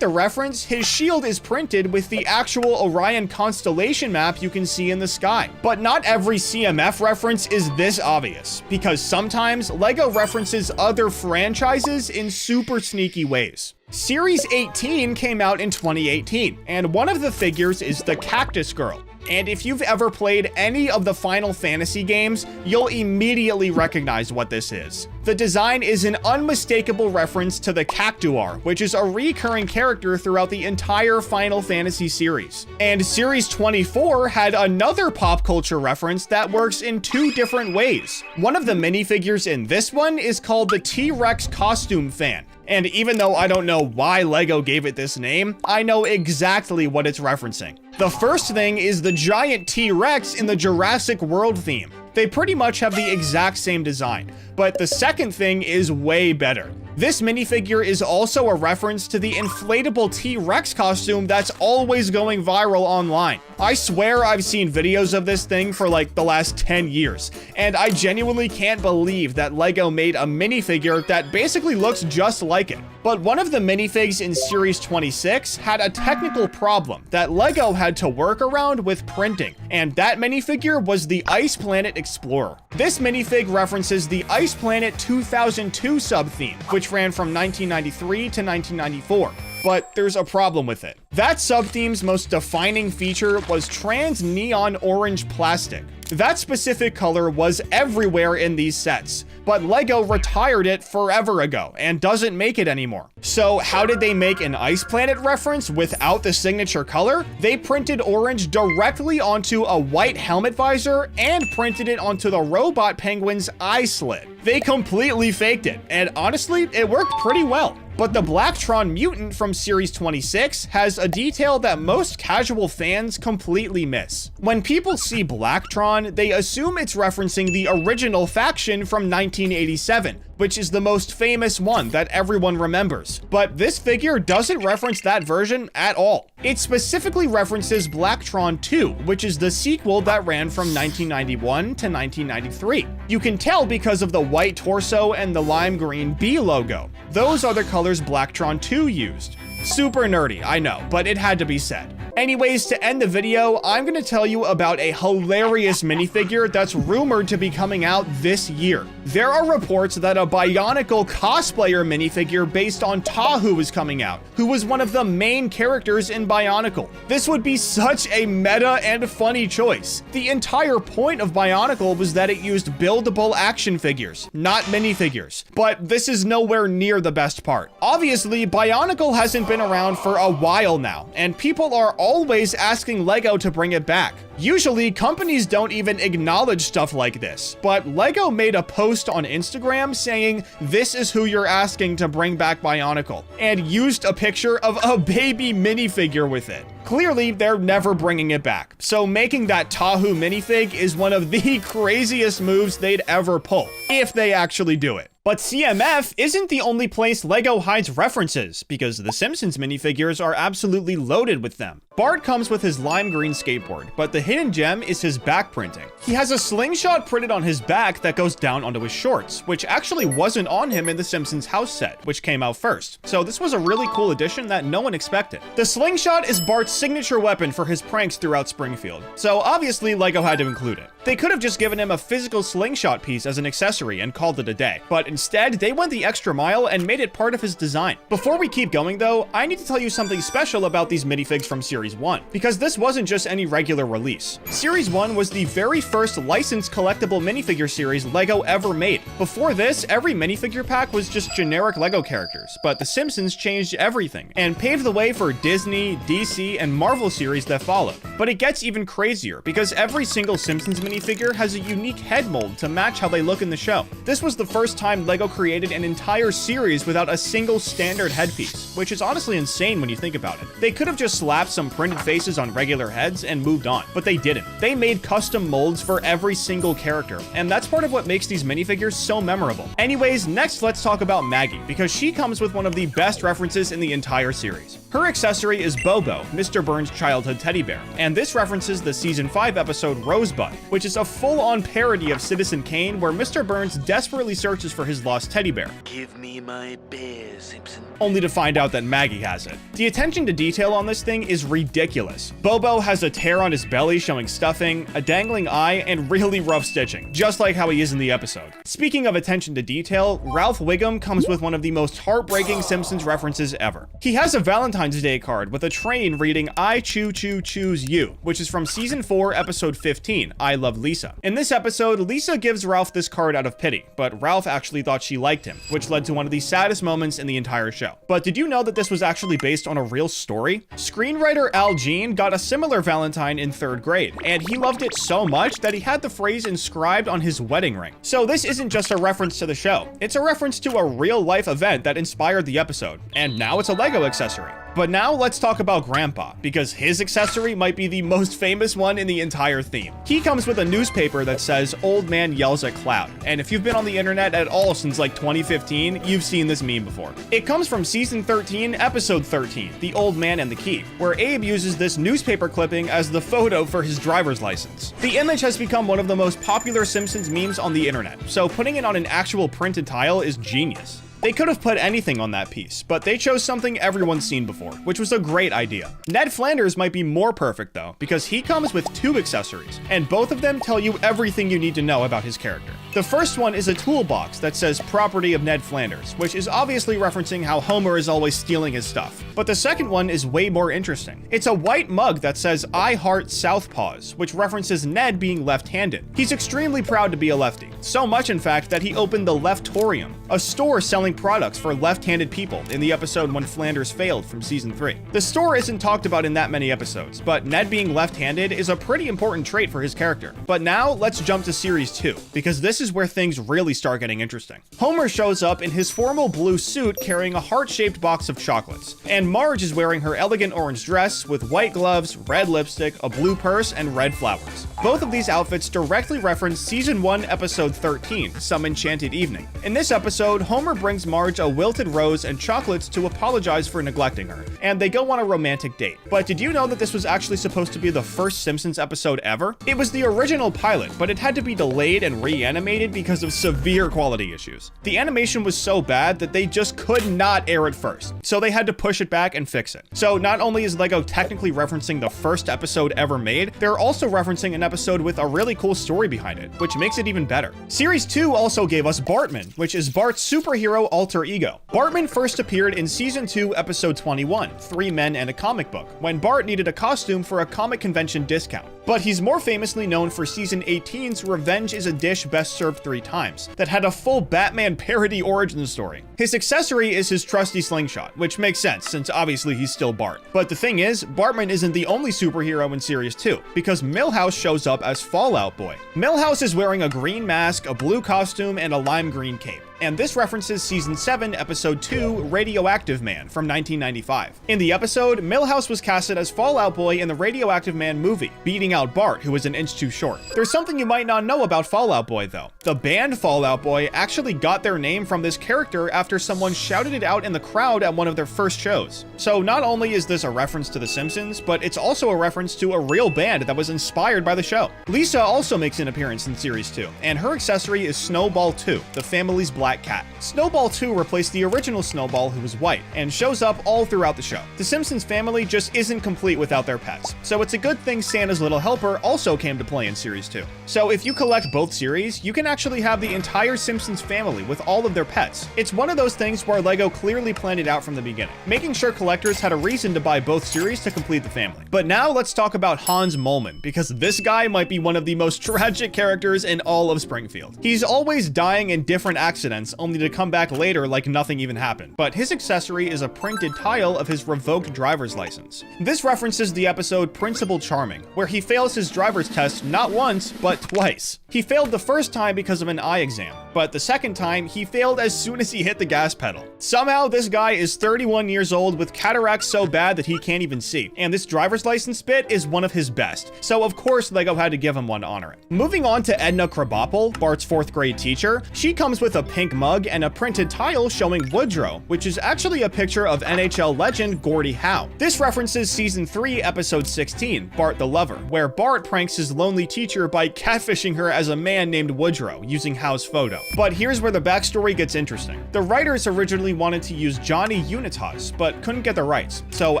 the reference, his shield is printed with the actual Orion constellation map you can see in the sky. But not every CMF reference is this obvious, because sometimes LEGO references other franchises in super sneaky ways. Series 18 came out in 2018, and one of the figures is the Cactus Girl. And if you've ever played any of the Final Fantasy games, you'll immediately recognize what this is. The design is an unmistakable reference to the Cactuar, which is a recurring character throughout the entire Final Fantasy series. And Series 24 had another pop culture reference that works in two different ways. One of the minifigures in this one is called the T-Rex Costume Fan. And even though I don't know why LEGO gave it this name, I know exactly what it's referencing. The first thing is the giant T-Rex in the Jurassic World theme. They pretty much have the exact same design, but the second thing is way better. This minifigure is also a reference to the inflatable T-Rex costume that's always going viral online. I swear I've seen videos of this thing for like the last 10 years, and I genuinely can't believe that LEGO made a minifigure that basically looks just like it. But one of the minifigs in Series 26 had a technical problem that LEGO had to work around with printing, and that minifigure was the Ice Planet Explorer. This minifig references the Ice Planet 2002 sub-theme, which ran from 1993 to 1994. But there's a problem with it. That sub-theme's most defining feature was trans neon orange plastic. That specific color was everywhere in these sets, but LEGO retired it forever ago and doesn't make it anymore. So how did they make an Ice Planet reference without the signature color? They printed orange directly onto a white helmet visor and printed it onto the robot penguin's eye slit. They completely faked it, and honestly, it worked pretty well. But the Blacktron mutant from Series 26 has a detail that most casual fans completely miss. When people see Blacktron, they assume it's referencing the original faction from 1987, which is the most famous one that everyone remembers. But this figure doesn't reference that version at all. It specifically references Blacktron 2, which is the sequel that ran from 1991 to 1993. You can tell because of the white torso and the lime green B logo. Those are the colors Blacktron 2 used. Super nerdy, I know, but it had to be said. Anyways, to end the video, I'm going to tell you about a hilarious minifigure that's rumored to be coming out this year. There are reports that a Bionicle cosplayer minifigure based on Tahu is coming out, who was one of the main characters in Bionicle. This would be such a meta and funny choice. The entire point of Bionicle was that it used buildable action figures, not minifigures. But this is nowhere near the best part. Obviously, Bionicle hasn't been around for a while now, and people are always asking LEGO to bring it back. Usually, companies don't even acknowledge stuff like this, but LEGO made a post on Instagram saying, "This is who you're asking to bring back Bionicle," and used a picture of a baby minifigure with it. Clearly, they're never bringing it back, so making that Tahu minifig is one of the craziest moves they'd ever pull, if they actually do it. But CMF isn't the only place LEGO hides references, because the Simpsons minifigures are absolutely loaded with them. Bart comes with his lime green skateboard, but the hidden gem is his back printing. He has a slingshot printed on his back that goes down onto his shorts, which actually wasn't on him in the Simpsons house set, which came out first. So this was a really cool addition that no one expected. The slingshot is Bart's signature weapon for his pranks throughout Springfield, so obviously LEGO had to include it. They could have just given him a physical slingshot piece as an accessory and called it a day, but instead they went the extra mile and made it part of his design. Before we keep going though, I need to tell you something special about these minifigs from Series 1, because this wasn't just any regular release. Series 1 was the very first licensed collectible minifigure series LEGO ever made. Before this, every minifigure pack was just generic LEGO characters, but The Simpsons changed everything and paved the way for Disney, DC, and Marvel series that followed. But it gets even crazier, because every single Simpsons minifigure has a unique head mold to match how they look in the show. This was the first time LEGO created an entire series without a single standard headpiece, which is honestly insane when you think about it. They could have just slapped some printed faces on regular heads and moved on, but they didn't. They made custom molds for every single character, and that's part of what makes these minifigures so memorable. Anyways, next let's talk about Maggie, because she comes with one of the best references in the entire series. Her accessory is Bobo, Mr. Burns' childhood teddy bear, and this references the season 5 episode Rosebud, which is a full-on parody of Citizen Kane where Mr. Burns desperately searches for his lost teddy bear. Give me my bear, Simpson. Only to find out that Maggie has it. The attention to detail on this thing is ridiculous. Bobo has a tear on his belly showing stuffing, a dangling eye, and really rough stitching, just like how he is in the episode. Speaking of attention to detail, Ralph Wiggum comes with one of the most heartbreaking Simpsons references ever. He has a Valentine's Day card with a train reading "I choose you," which is from season 4, episode 15, I Love Lisa. In this episode, Lisa gives Ralph this card out of pity, but Ralph actually thought she liked him, which led to one of the saddest moments in the entire show. But did you know that this was actually based on a real story? Screenwriter Al Jean got a similar Valentine in 3rd grade, and he loved it so much that he had the phrase inscribed on his wedding ring. So this isn't just a reference to the show, it's a reference to a real-life event that inspired the episode, and now it's a Lego accessory. But now let's talk about Grandpa, because his accessory might be the most famous one in the entire theme. He comes with a newspaper that says "Old Man Yells at Cloud," and if you've been on the internet at all since like 2015, you've seen this meme before. It comes from season 13, episode 13, The Old Man and the Key, where Abe uses this newspaper clipping as the photo for his driver's license. The image has become one of the most popular Simpsons memes on the internet, so putting it on an actual printed tile is genius. They could have put anything on that piece, but they chose something everyone's seen before, which was a great idea. Ned Flanders might be more perfect though, because he comes with 2 accessories, and both of them tell you everything you need to know about his character. The first one is a toolbox that says "Property of Ned Flanders," which is obviously referencing how Homer is always stealing his stuff. But the second one is way more interesting. It's a white mug that says "I heart Southpaws," which references Ned being left-handed. He's extremely proud to be a lefty, so much in fact that he opened the Leftorium, a store selling products for left-handed people in the episode when Flanders failed from season 3. The store isn't talked about in that many episodes, but Ned being left-handed is a pretty important trait for his character. But now let's jump to series 2, because this is where things really start getting interesting. Homer shows up in his formal blue suit carrying a heart-shaped box of chocolates, and Marge is wearing her elegant orange dress with white gloves, red lipstick, a blue purse, and red flowers. Both of these outfits directly reference season 1, episode 13, Some Enchanted Evening. In this episode, Homer brings Marge a wilted rose and chocolates to apologize for neglecting her, and they go on a romantic date. But did you know that this was actually supposed to be the first Simpsons episode ever? It was the original pilot, but it had to be delayed and reanimated because of severe quality issues. The animation was so bad that they just could not air it first, so they had to push it back and fix it. So not only is Lego technically referencing the first episode ever made, they're also referencing an episode with a really cool story behind it, which makes it even better. Series 2 also gave us Bartman, which is Bart's superhero alter ego. Bartman first appeared in season 2, episode 21, 3 Men and a Comic Book, when Bart needed a costume for a comic convention discount. But he's more famously known for season 18's Revenge is a Dish Best Served 3 Times, that had a full Batman parody origin story. His accessory is his trusty slingshot, which makes sense since obviously he's still Bart. But the thing is, Bartman isn't the only superhero in series 2, because Milhouse shows up as Fallout Boy. Milhouse is wearing a green mask, a blue costume, and a lime green cape. And this references season 7, episode 2, Radioactive Man from 1995. In the episode, Milhouse was casted as Fallout Boy in the Radioactive Man movie, beating out Bart, who was an inch too short. There's something you might not know about Fallout Boy though. The band Fallout Boy actually got their name from this character after someone shouted it out in the crowd at one of their first shows. So not only is this a reference to The Simpsons, but it's also a reference to a real band that was inspired by the show. Lisa also makes an appearance in series 2, and her accessory is Snowball 2, the family's black cat. Snowball 2 replaced the original Snowball, who was white, and shows up all throughout the show. The Simpsons family just isn't complete without their pets, so it's a good thing Santa's Little Helper also came to play in series 2. So if you collect both series, you can actually have the entire Simpsons family with all of their pets. It's one of those things where Lego clearly planned it out from the beginning, making sure collectors had a reason to buy both series to complete the family. But now let's talk about Hans Moleman, because this guy might be one of the most tragic characters in all of Springfield. He's always dying in different accidents, only to come back later like nothing even happened. But his accessory is a printed tile of his revoked driver's license. This references the episode Principal Charming, where he fails his driver's test not once, but twice. He failed the first time because of an eye exam, but the second time, he failed as soon as he hit the gas pedal. Somehow, this guy is 31 years old with cataracts so bad that he can't even see, and this driver's license bit is one of his best, so of course LEGO had to give him one to honor it. Moving on to Edna Krabappel, Bart's 4th grade teacher, she comes with a pink mug and a printed tile showing Woodrow, which is actually a picture of NHL legend Gordie Howe. This references season 3, episode 16, Bart the Lover, where Bart pranks his lonely teacher by catfishing her as a man named Woodrow, using Howe's photo. But here's where the backstory gets interesting. The writers originally wanted to use Johnny Unitas, but couldn't get the rights, so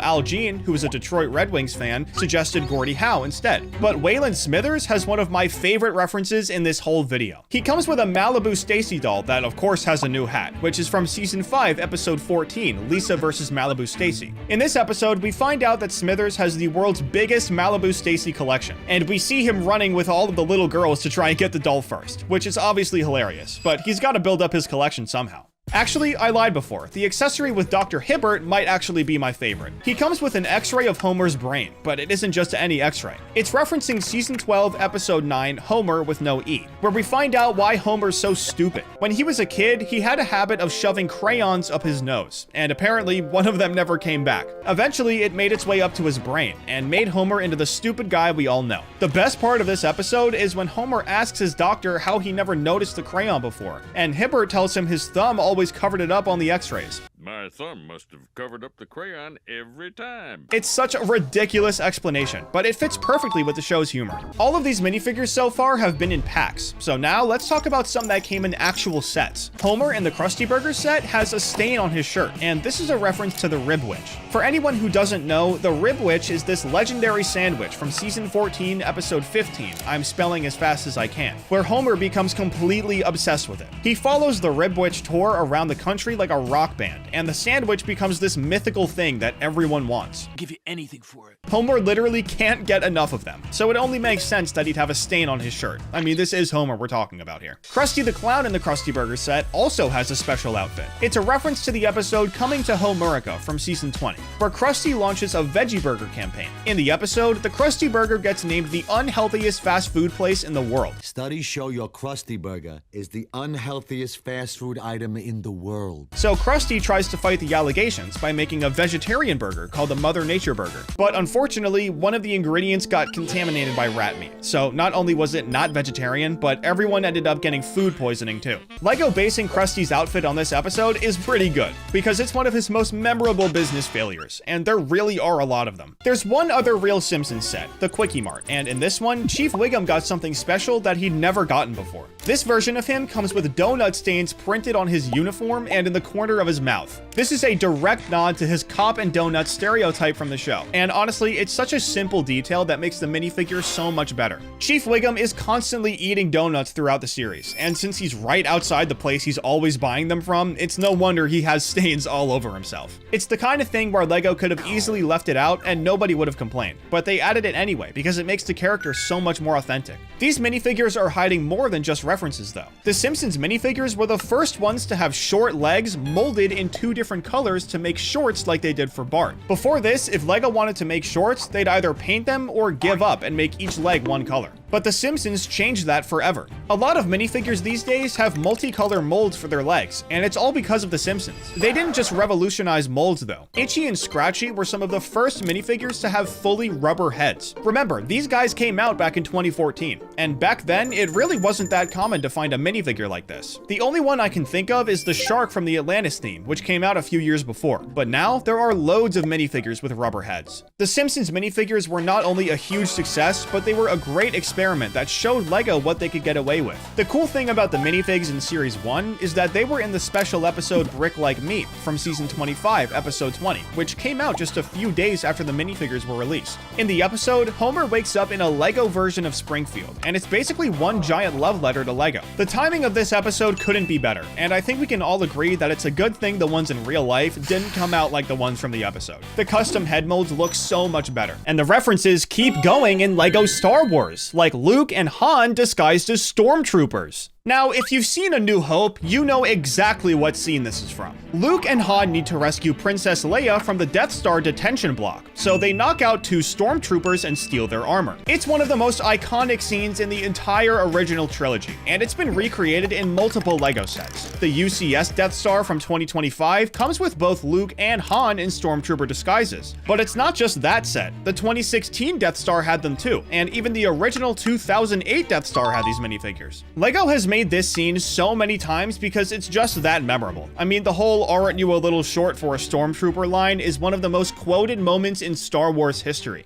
Al Jean, who is a Detroit Red Wings fan, suggested Gordie Howe instead. But Waylon Smithers has one of my favorite references in this whole video. He comes with a Malibu Stacy doll that of course has a new hat, which is from season 5, episode 14, Lisa vs. Malibu Stacy. In this episode, we find out that Smithers has the world's biggest Malibu Stacy collection, and we see him running with all of the little girls to try and get the doll first, which is obviously hilarious, but he's got to build up his collection somehow. Actually, I lied before. The accessory with Dr. Hibbert might actually be my favorite. He comes with an x-ray of Homer's brain, but it isn't just any x-ray. It's referencing season 12, episode 9, Homer with no E, where we find out why Homer's so stupid. When he was a kid, he had a habit of shoving crayons up his nose, and apparently one of them never came back. Eventually, it made its way up to his brain, and made Homer into the stupid guy we all know. The best part of this episode is when Homer asks his doctor how he never noticed the crayon before, and Hibbert tells him his thumb always covered it up on the x-rays. My thumb must have covered up the crayon every time. It's such a ridiculous explanation, but it fits perfectly with the show's humor. All of these minifigures so far have been in packs, so now let's talk about some that came in actual sets. Homer in the Krusty Burger set has a stain on his shirt, and this is a reference to the Rib Witch. For anyone who doesn't know, the Rib Witch is this legendary sandwich from season 14, episode 15, I'm spelling as fast as I can, where Homer becomes completely obsessed with it. He follows the Rib Witch tour around the country like a rock band, and the sandwich becomes this mythical thing that everyone wants. I'll give you anything for it. Homer literally can't get enough of them, so it only makes sense that he'd have a stain on his shirt. I mean, this is Homer we're talking about here. Krusty the Clown in the Krusty Burger set also has a special outfit. It's a reference to the episode Coming to Homerica from season 20, where Krusty launches a veggie burger campaign. In the episode, the Krusty Burger gets named the unhealthiest fast food place in the world. Studies show your Krusty Burger is the unhealthiest fast food item in the world. So Krusty tries to fight the allegations by making a vegetarian burger called the Mother Nature Burger. But unfortunately, one of the ingredients got contaminated by rat meat. So not only was it not vegetarian, but everyone ended up getting food poisoning too. LEGO basing Krusty's outfit on this episode is pretty good, because it's one of his most memorable business failures, and there really are a lot of them. There's one other real Simpsons set, the Quickie Mart, and in this one, Chief Wiggum got something special that he'd never gotten before. This version of him comes with donut stains printed on his uniform and in the corner of his mouth. This is a direct nod to his cop and donut stereotype from the show, and honestly, it's such a simple detail that makes the minifigure so much better. Chief Wiggum is constantly eating donuts throughout the series, and since he's right outside the place he's always buying them from, it's no wonder he has stains all over himself. It's the kind of thing where LEGO could have easily left it out and nobody would have complained, but they added it anyway because it makes the character so much more authentic. These minifigures are hiding more than just references though. The Simpsons minifigures were the first ones to have short legs molded in 2 different colors to make shorts like they did for Bart. Before this, if LEGO wanted to make shorts, they'd either paint them or give up and make each leg one color. But The Simpsons changed that forever. A lot of minifigures these days have multicolor molds for their legs, and it's all because of The Simpsons. They didn't just revolutionize molds though. Itchy and Scratchy were some of the first minifigures to have fully rubber heads. Remember, these guys came out back in 2014, and back then, it really wasn't that common to find a minifigure like this. The only one I can think of is the shark from the Atlantis theme, which came out a few years before, but now there are loads of minifigures with rubber heads. The Simpsons minifigures were not only a huge success, but they were a great experiment that showed LEGO what they could get away with. The cool thing about the minifigs in Series 1 is that they were in the special episode Brick Like Me from season 25, episode 20, which came out just a few days after the minifigures were released. In the episode, Homer wakes up in a LEGO version of Springfield, and it's basically one giant love letter to LEGO. The timing of this episode couldn't be better, and I think we can all agree that it's a good thing the ones in real life didn't come out like the ones from the episode. The custom head molds look so much better, and the references keep going in LEGO Star Wars, like Luke and Han disguised as stormtroopers. Now, if you've seen A New Hope, you know exactly what scene this is from. Luke and Han need to rescue Princess Leia from the Death Star detention block, so they knock out 2 stormtroopers and steal their armor. It's one of the most iconic scenes in the entire original trilogy, and it's been recreated in multiple LEGO sets. The UCS Death Star from 2025 comes with both Luke and Han in stormtrooper disguises. But it's not just that set. The 2016 Death Star had them too, and even the original 2008 Death Star had these minifigures. LEGO has made this scene so many times because it's just that memorable. I mean, the whole "aren't you a little short for a stormtrooper" line is one of the most quoted moments in Star Wars history.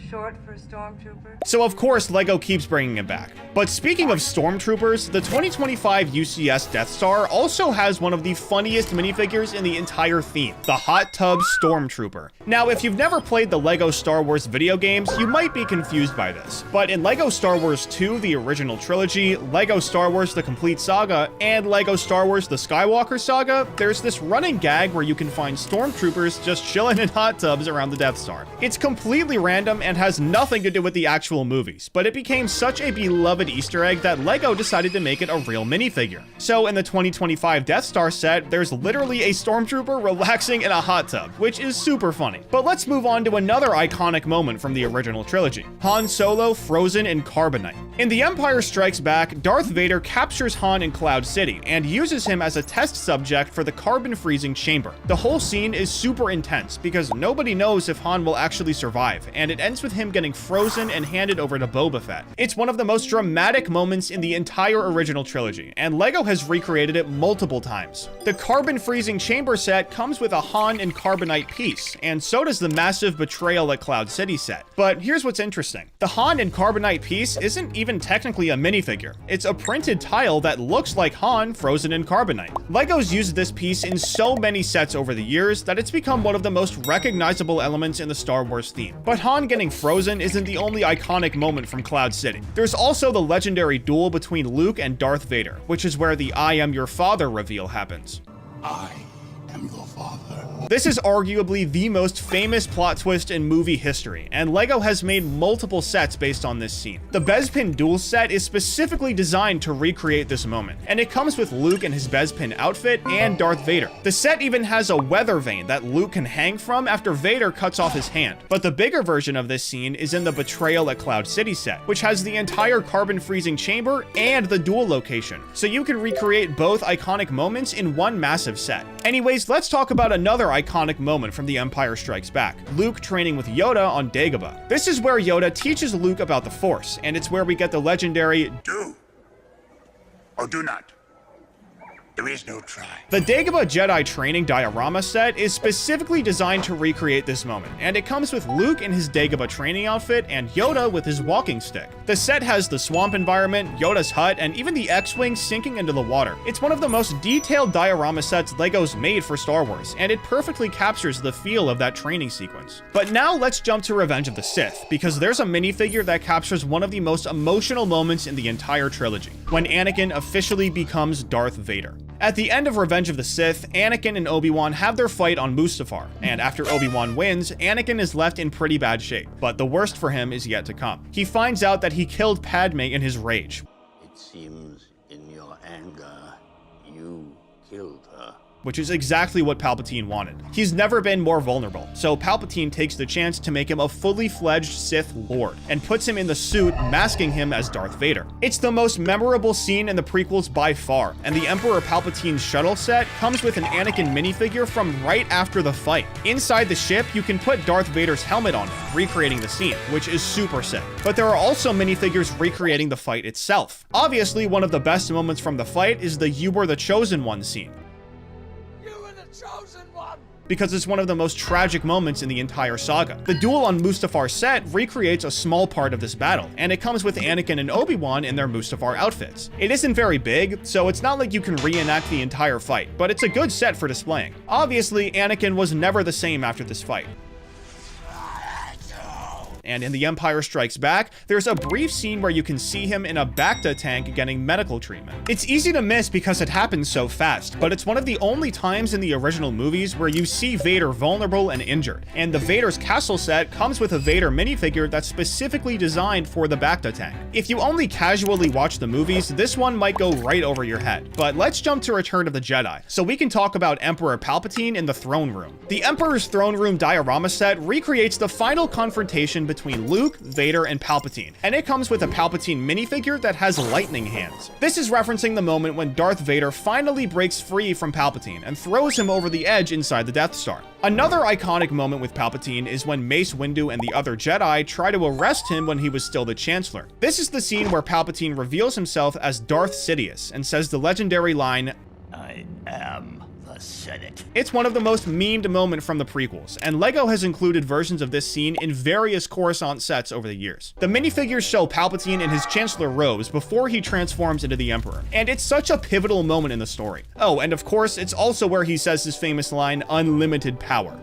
Short for a stormtrooper. So of course LEGO keeps bringing it back. But speaking of stormtroopers, the 2025 UCS Death Star also has one of the funniest minifigures in the entire theme, the Hot Tub Stormtrooper. Now, if you've never played the LEGO Star Wars video games, you might be confused by this. But in LEGO Star Wars 2, the original trilogy, LEGO Star Wars The Complete Saga, and LEGO Star Wars The Skywalker Saga, there's this running gag where you can find stormtroopers just chilling in hot tubs around the Death Star. It's completely random and has nothing to do with the actual movies, but it became such a beloved Easter egg that LEGO decided to make it a real minifigure. So in the 2025 Death Star set, there's literally a stormtrooper relaxing in a hot tub, which is super funny. But let's move on to another iconic moment from the original trilogy: Han Solo frozen in carbonite. In The Empire Strikes Back, Darth Vader captures Han in Cloud City and uses him as a test subject for the carbon freezing chamber. The whole scene is super intense because nobody knows if Han will actually survive, and it ends with him getting frozen and handed over to Boba Fett. It's one of the most dramatic moments in the entire original trilogy, and LEGO has recreated it multiple times. The carbon freezing chamber set comes with a Han and carbonite piece, and so does the massive Betrayal at Cloud City set. But here's what's interesting. The Han and carbonite piece isn't even technically a minifigure. It's a printed tile that looks like Han frozen in carbonite. LEGO's used this piece in so many sets over the years that it's become one of the most recognizable elements in the Star Wars theme. But Han getting frozen isn't the only iconic moment from Cloud City. There's also the legendary duel between Luke and Darth Vader, which is where the "I am your father" reveal happens. I am your father. This is arguably the most famous plot twist in movie history, and LEGO has made multiple sets based on this scene. The Bespin duel set is specifically designed to recreate this moment, and it comes with Luke in his Bespin outfit and Darth Vader. The set even has a weather vane that Luke can hang from after Vader cuts off his hand. But the bigger version of this scene is in the Betrayal at Cloud City set, which has the entire carbon freezing chamber and the duel location, so you can recreate both iconic moments in one massive set. Anyways, let's talk about another iconic moment from The Empire Strikes Back: Luke training with Yoda on Dagobah. This is where Yoda teaches Luke about the Force, and it's where we get the legendary Do or do not. There is no try. The Dagobah Jedi training diorama set is specifically designed to recreate this moment, and it comes with Luke in his Dagobah training outfit and Yoda with his walking stick. The set has the swamp environment, Yoda's hut, and even the X-Wing sinking into the water. It's one of the most detailed diorama sets LEGO's made for Star Wars, and it perfectly captures the feel of that training sequence. But now let's jump to Revenge of the Sith, because there's a minifigure that captures one of the most emotional moments in the entire trilogy, when Anakin officially becomes Darth Vader. At the end of Revenge of the Sith, Anakin and Obi-Wan have their fight on Mustafar, and after Obi-Wan wins, Anakin is left in pretty bad shape, but the worst for him is yet to come. He finds out that he killed Padme in his rage. It seems in your anger, you killed her. Which is exactly what Palpatine wanted. He's never been more vulnerable, so Palpatine takes the chance to make him a fully fledged Sith Lord, and puts him in the suit, masking him as Darth Vader. It's the most memorable scene in the prequels by far, and the Emperor Palpatine's shuttle set comes with an Anakin minifigure from right after the fight. Inside the ship, you can put Darth Vader's helmet on it, recreating the scene, which is super sick. But there are also minifigures recreating the fight itself. Obviously, one of the best moments from the fight is the "You Were the Chosen One" scene, because it's one of the most tragic moments in the entire saga. The duel on Mustafar set recreates a small part of this battle, and it comes with Anakin and Obi-Wan in their Mustafar outfits. It isn't very big, so it's not like you can reenact the entire fight, but it's a good set for displaying. Obviously, Anakin was never the same after this fight. and in The Empire Strikes Back, there's a brief scene where you can see him in a Bacta tank getting medical treatment. It's easy to miss because it happens so fast, but it's one of the only times in the original movies where you see Vader vulnerable and injured, and the Vader's castle set comes with a Vader minifigure that's specifically designed for the Bacta tank. If you only casually watch the movies, this one might go right over your head. But let's jump to Return of the Jedi, so we can talk about Emperor Palpatine in the throne room. The Emperor's throne room diorama set recreates the final confrontation between Luke, Vader, and Palpatine, and it comes with a Palpatine minifigure that has lightning hands. This is referencing the moment when Darth Vader finally breaks free from Palpatine and throws him over the edge inside the Death Star. Another iconic moment with Palpatine is when Mace Windu and the other Jedi try to arrest him when he was still the Chancellor. This is the scene where Palpatine reveals himself as Darth Sidious and says the legendary line, I am the Senate. It's one of the most memed moments from the prequels, and LEGO has included versions of this scene in various Coruscant sets over the years. The minifigures show Palpatine in his Chancellor robes before he transforms into the Emperor, and it's such a pivotal moment in the story. Oh, and of course, it's also where he says his famous line, "Unlimited power."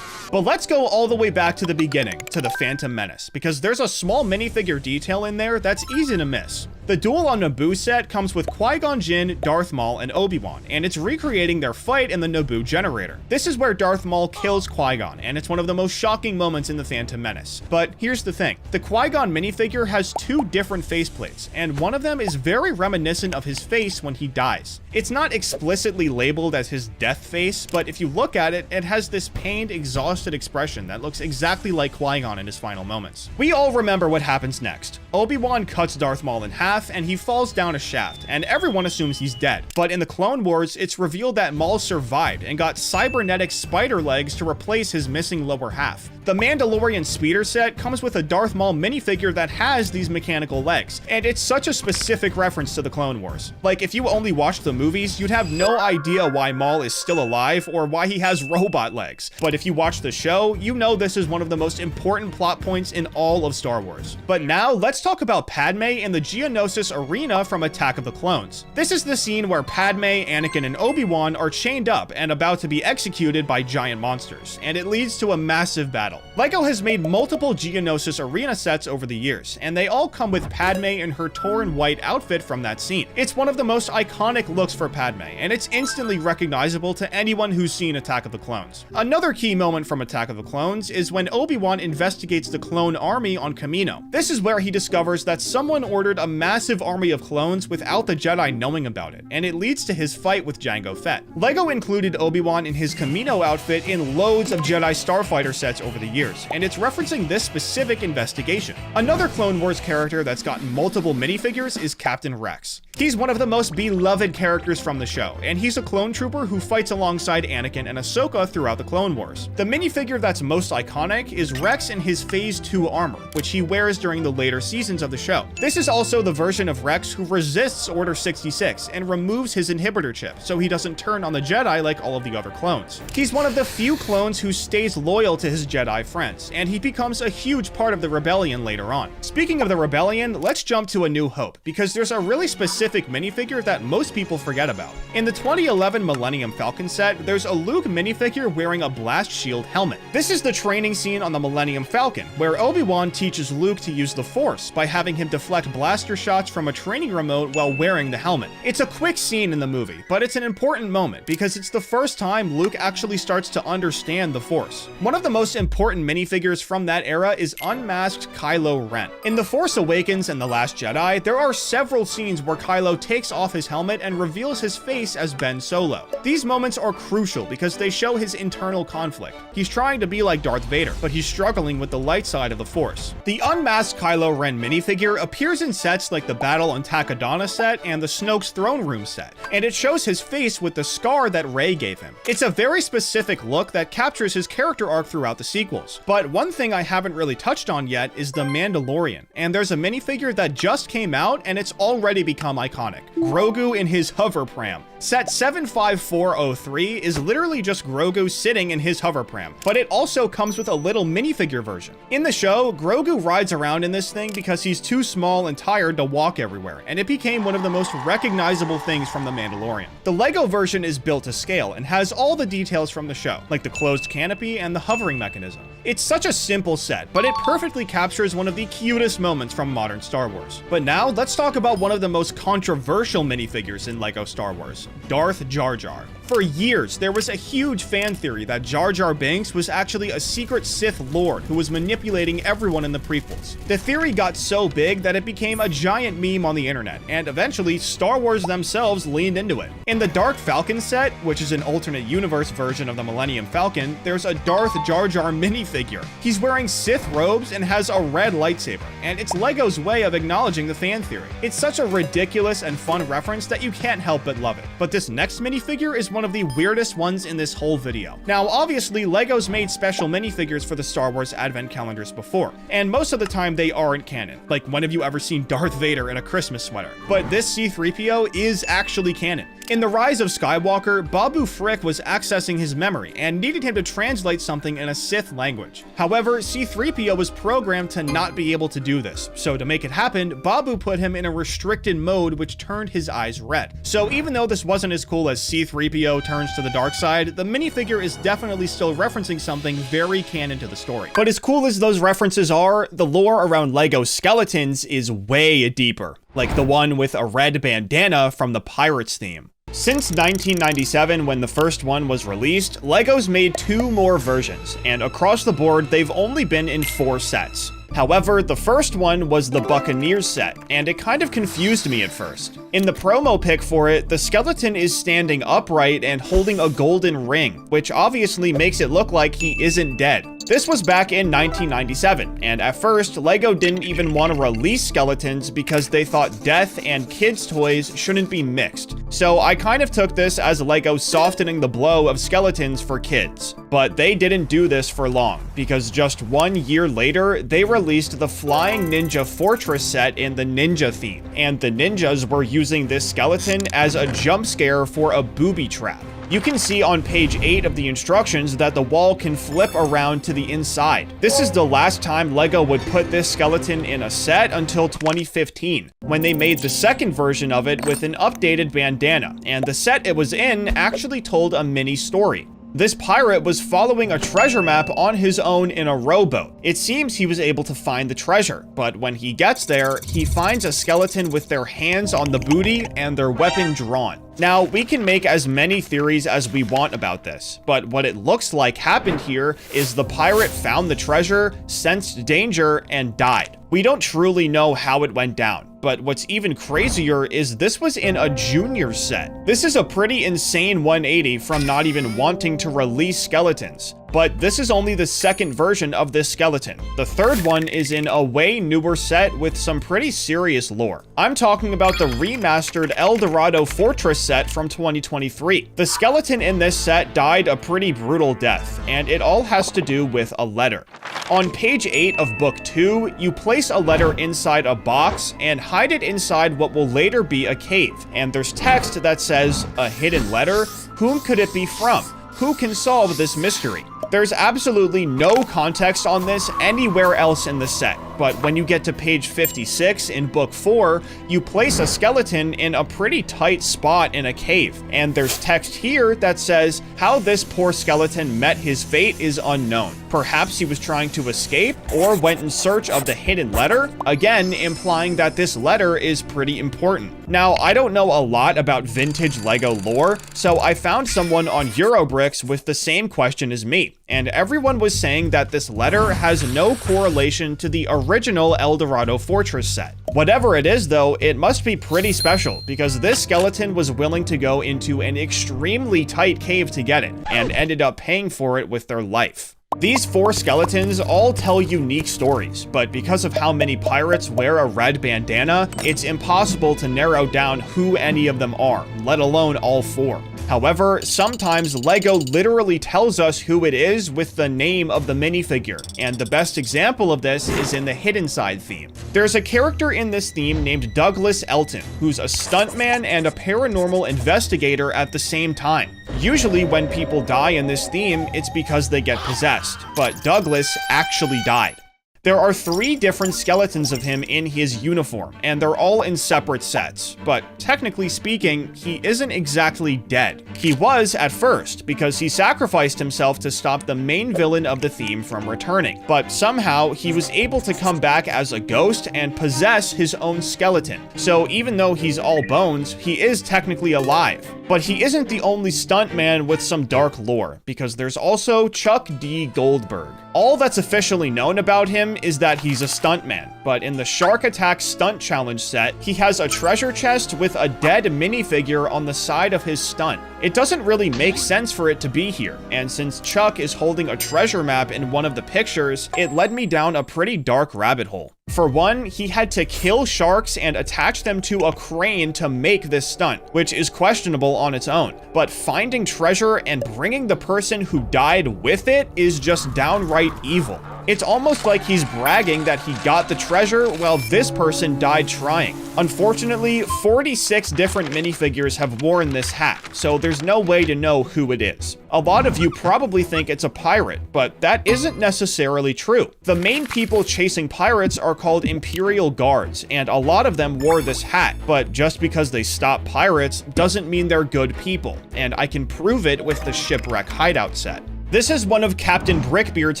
But let's go all the way back to the beginning, to the Phantom Menace, because there's a small minifigure detail in there that's easy to miss. The Duel on Naboo set comes with Qui-Gon Jinn, Darth Maul, and Obi-Wan, and it's recreating their fight in the Naboo generator. This is where Darth Maul kills Qui-Gon, and it's one of the most shocking moments in the Phantom Menace. But here's the thing, the Qui-Gon minifigure has two different faceplates, and one of them is very reminiscent of his face when he dies. It's not explicitly labeled as his death face, but if you look at it, it has this pained, exhausted expression that looks exactly like Qui-Gon in his final moments. We all remember what happens next. Obi-Wan cuts Darth Maul in half, and he falls down a shaft, and everyone assumes he's dead. But in the Clone Wars, it's revealed that Maul survived and got cybernetic spider legs to replace his missing lower half. The Mandalorian speeder set comes with a Darth Maul minifigure that has these mechanical legs, and it's such a specific reference to the Clone Wars. Like, if you only watched the movies, you'd have no idea why Maul is still alive or why he has robot legs. But if you watch the show, you know this is one of the most important plot points in all of Star Wars. But now, let's talk about Padme in the Geonosis Arena from Attack of the Clones. This is the scene where Padme, Anakin, and Obi-Wan are chained up and about to be executed by giant monsters, and it leads to a massive battle. LEGO has made multiple Geonosis Arena sets over the years, and they all come with Padme in her torn white outfit from that scene. It's one of the most iconic looks for Padme, and it's instantly recognizable to anyone who's seen Attack of the Clones. Another key moment from Attack of the Clones is when Obi-Wan investigates the clone army on Kamino. This is where he discovers that someone ordered a massive army of clones without the Jedi knowing about it, and it leads to his fight with Jango Fett. LEGO included Obi-Wan in his Kamino outfit in loads of Jedi Starfighter sets over the years, and it's referencing this specific investigation. Another Clone Wars character that's gotten multiple minifigures is Captain Rex. He's one of the most beloved characters from the show, and he's a clone trooper who fights alongside Anakin and Ahsoka throughout the Clone Wars. The minifigure that's most iconic is Rex in his Phase 2 armor, which he wears during the later seasons of the show. This is also the version of Rex who resists Order 66 and removes his inhibitor chip so he doesn't turn on the Jedi like all of the other clones. He's one of the few clones who stays loyal to his Jedi friends, and he becomes a huge part of the rebellion later on. Speaking of the rebellion, let's jump to A New Hope, because there's a really specific minifigure that most people forget about. In the 2011 Millennium Falcon set, there's a Luke minifigure wearing a blast shield helmet. This is the training scene on the Millennium Falcon, where Obi-Wan teaches Luke to use the Force by having him deflect blaster shots from a training remote while wearing the helmet. It's a quick scene in the movie, but it's an important moment because it's the first time Luke actually starts to understand the Force. One of the most important minifigures from that era is unmasked Kylo Ren. In The Force Awakens and The Last Jedi, there are several scenes where Kylo takes off his helmet and reveals his face as Ben Solo. These moments are crucial because they show his internal conflict. He's trying to be like Darth Vader, but he's struggling with the light side of the Force. The unmasked Kylo Ren minifigure appears in sets like the Battle on Takodana set and the Snoke's Throne Room set, and it shows his face with the scar that Rey gave him. It's a very specific look that captures his character arc throughout the sequels. But one thing I haven't really touched on yet is the Mandalorian, and there's a minifigure that just came out and it's already become iconic. Grogu in his hover pram. Set 75403 is literally just Grogu sitting in his hover pram, but it also comes with a little minifigure version. In the show, Grogu rides around in this thing because he's too small and tired to walk everywhere, and it became one of the most recognizable things from The Mandalorian. The Lego version is built to scale and has all the details from the show, like the closed canopy and the hovering mechanism. It's such a simple set, but it perfectly captures one of the cutest moments from modern Star Wars. But now, let's talk about one of the most controversial minifigures in Lego Star Wars, Darth Jar Jar. For years, there was a huge fan theory that Jar Jar Binks was actually a secret Sith Lord who was manipulating everyone in the prequels. The theory got so big that it became a giant meme on the internet, and eventually Star Wars themselves leaned into it. In the Dark Falcon set, which is an alternate universe version of the Millennium Falcon, there's a Darth Jar Jar minifigure. He's wearing Sith robes and has a red lightsaber, and it's Lego's way of acknowledging the fan theory. It's such a ridiculous and fun reference that you can't help but love it. But this next minifigure is one of the weirdest ones in this whole video. Now, obviously, Lego's made special minifigures for the Star Wars advent calendars before, and most of the time they aren't canon. Like, when have you ever seen Darth Vader in a Christmas sweater? But this C-3PO is actually canon. In The Rise of Skywalker, Babu Frick was accessing his memory and needed him to translate something in a Sith language. However, C-3PO was programmed to not be able to do this, so to make it happen, Babu put him in a restricted mode which turned his eyes red. So even though this wasn't as cool as C-3PO turns to the dark side, the minifigure is definitely still referencing something very canon to the story. But as cool as those references are, the lore around Lego skeletons is way deeper, like the one with a red bandana from the Pirates theme. Since 1997, when the first one was released, Lego's made 2 more versions, and across the board, they've only been in 4 sets. However, the first one was the Buccaneers set, and it kind of confused me at first. In the promo pic for it, the skeleton is standing upright and holding a golden ring, which obviously makes it look like he isn't dead. This was back in 1997, and at first, Lego didn't even want to release skeletons because they thought death and kids' toys shouldn't be mixed. So I kind of took this as Lego softening the blow of skeletons for kids. But they didn't do this for long, because just 1 year later, they released the Flying Ninja Fortress set in the ninja theme, and the ninjas were using this skeleton as a jump scare for a booby trap. You can see on page 8 of the instructions that the wall can flip around to the inside. This is the last time Lego would put this skeleton in a set until 2015, when they made the second version of it with an updated bandana, and the set it was in actually told a mini story. This pirate was following a treasure map on his own in a rowboat. It seems he was able to find the treasure, but when he gets there, he finds a skeleton with their hands on the booty and their weapon drawn. Now, we can make as many theories as we want about this, but what it looks like happened here is the pirate found the treasure, sensed danger, and died. We don't truly know how it went down, but what's even crazier is this was in a junior set. This is a pretty insane 180 from not even wanting to release skeletons. But this is only the second version of this skeleton. The third one is in a way newer set with some pretty serious lore. I'm talking about the remastered El Dorado Fortress set from 2023. The skeleton in this set died a pretty brutal death, and it all has to do with a letter. On page 8 of book 2, you place a letter inside a box and hide it inside what will later be a cave. And there's text that says, "A hidden letter? Whom could it be from? Who can solve this mystery?" There's absolutely no context on this anywhere else in the set, but when you get to page 56 in book 4, you place a skeleton in a pretty tight spot in a cave, and there's text here that says, "How this poor skeleton met his fate is unknown. Perhaps he was trying to escape or went in search of the hidden letter," again implying that this letter is pretty important. Now, I don't know a lot about vintage Lego lore, so I found someone on Eurobricks with the same question as me, and everyone was saying that this letter has no correlation to the original El Dorado Fortress set. Whatever it is though, it must be pretty special, because this skeleton was willing to go into an extremely tight cave to get it, and ended up paying for it with their life. These 4 skeletons all tell unique stories, but because of how many pirates wear a red bandana, it's impossible to narrow down who any of them are, let alone all 4. However, sometimes Lego literally tells us who it is with the name of the minifigure, and the best example of this is in the Hidden Side theme. There's a character in this theme named Douglas Elton, who's a stuntman and a paranormal investigator at the same time. Usually when people die in this theme, it's because they get possessed, but Douglas actually died. There are 3 different skeletons of him in his uniform, and they're all in separate sets. But technically speaking, he isn't exactly dead. He was at first, because he sacrificed himself to stop the main villain of the theme from returning. But somehow, he was able to come back as a ghost and possess his own skeleton. So even though he's all bones, he is technically alive. But he isn't the only stuntman with some dark lore, because there's also Chuck D. Goldberg. All that's officially known about him is that he's a stuntman, but in the Shark Attack Stunt Challenge set, he has a treasure chest with a dead minifigure on the side of his stunt. It doesn't really make sense for it to be here, and since Chuck is holding a treasure map in one of the pictures, it led me down a pretty dark rabbit hole. For one, he had to kill sharks and attach them to a crane to make this stunt, which is questionable on its own. But finding treasure and bringing the person who died with it is just downright evil. It's almost like he's bragging that he got the treasure while this person died trying. Unfortunately, 46 different minifigures have worn this hat, so there's no way to know who it is. A lot of you probably think it's a pirate, but that isn't necessarily true. The main people chasing pirates are called Imperial Guards, and a lot of them wore this hat, but just because they stop pirates doesn't mean they're good people, and I can prove it with the Shipwreck hideout set. This is one of Captain Brickbeard's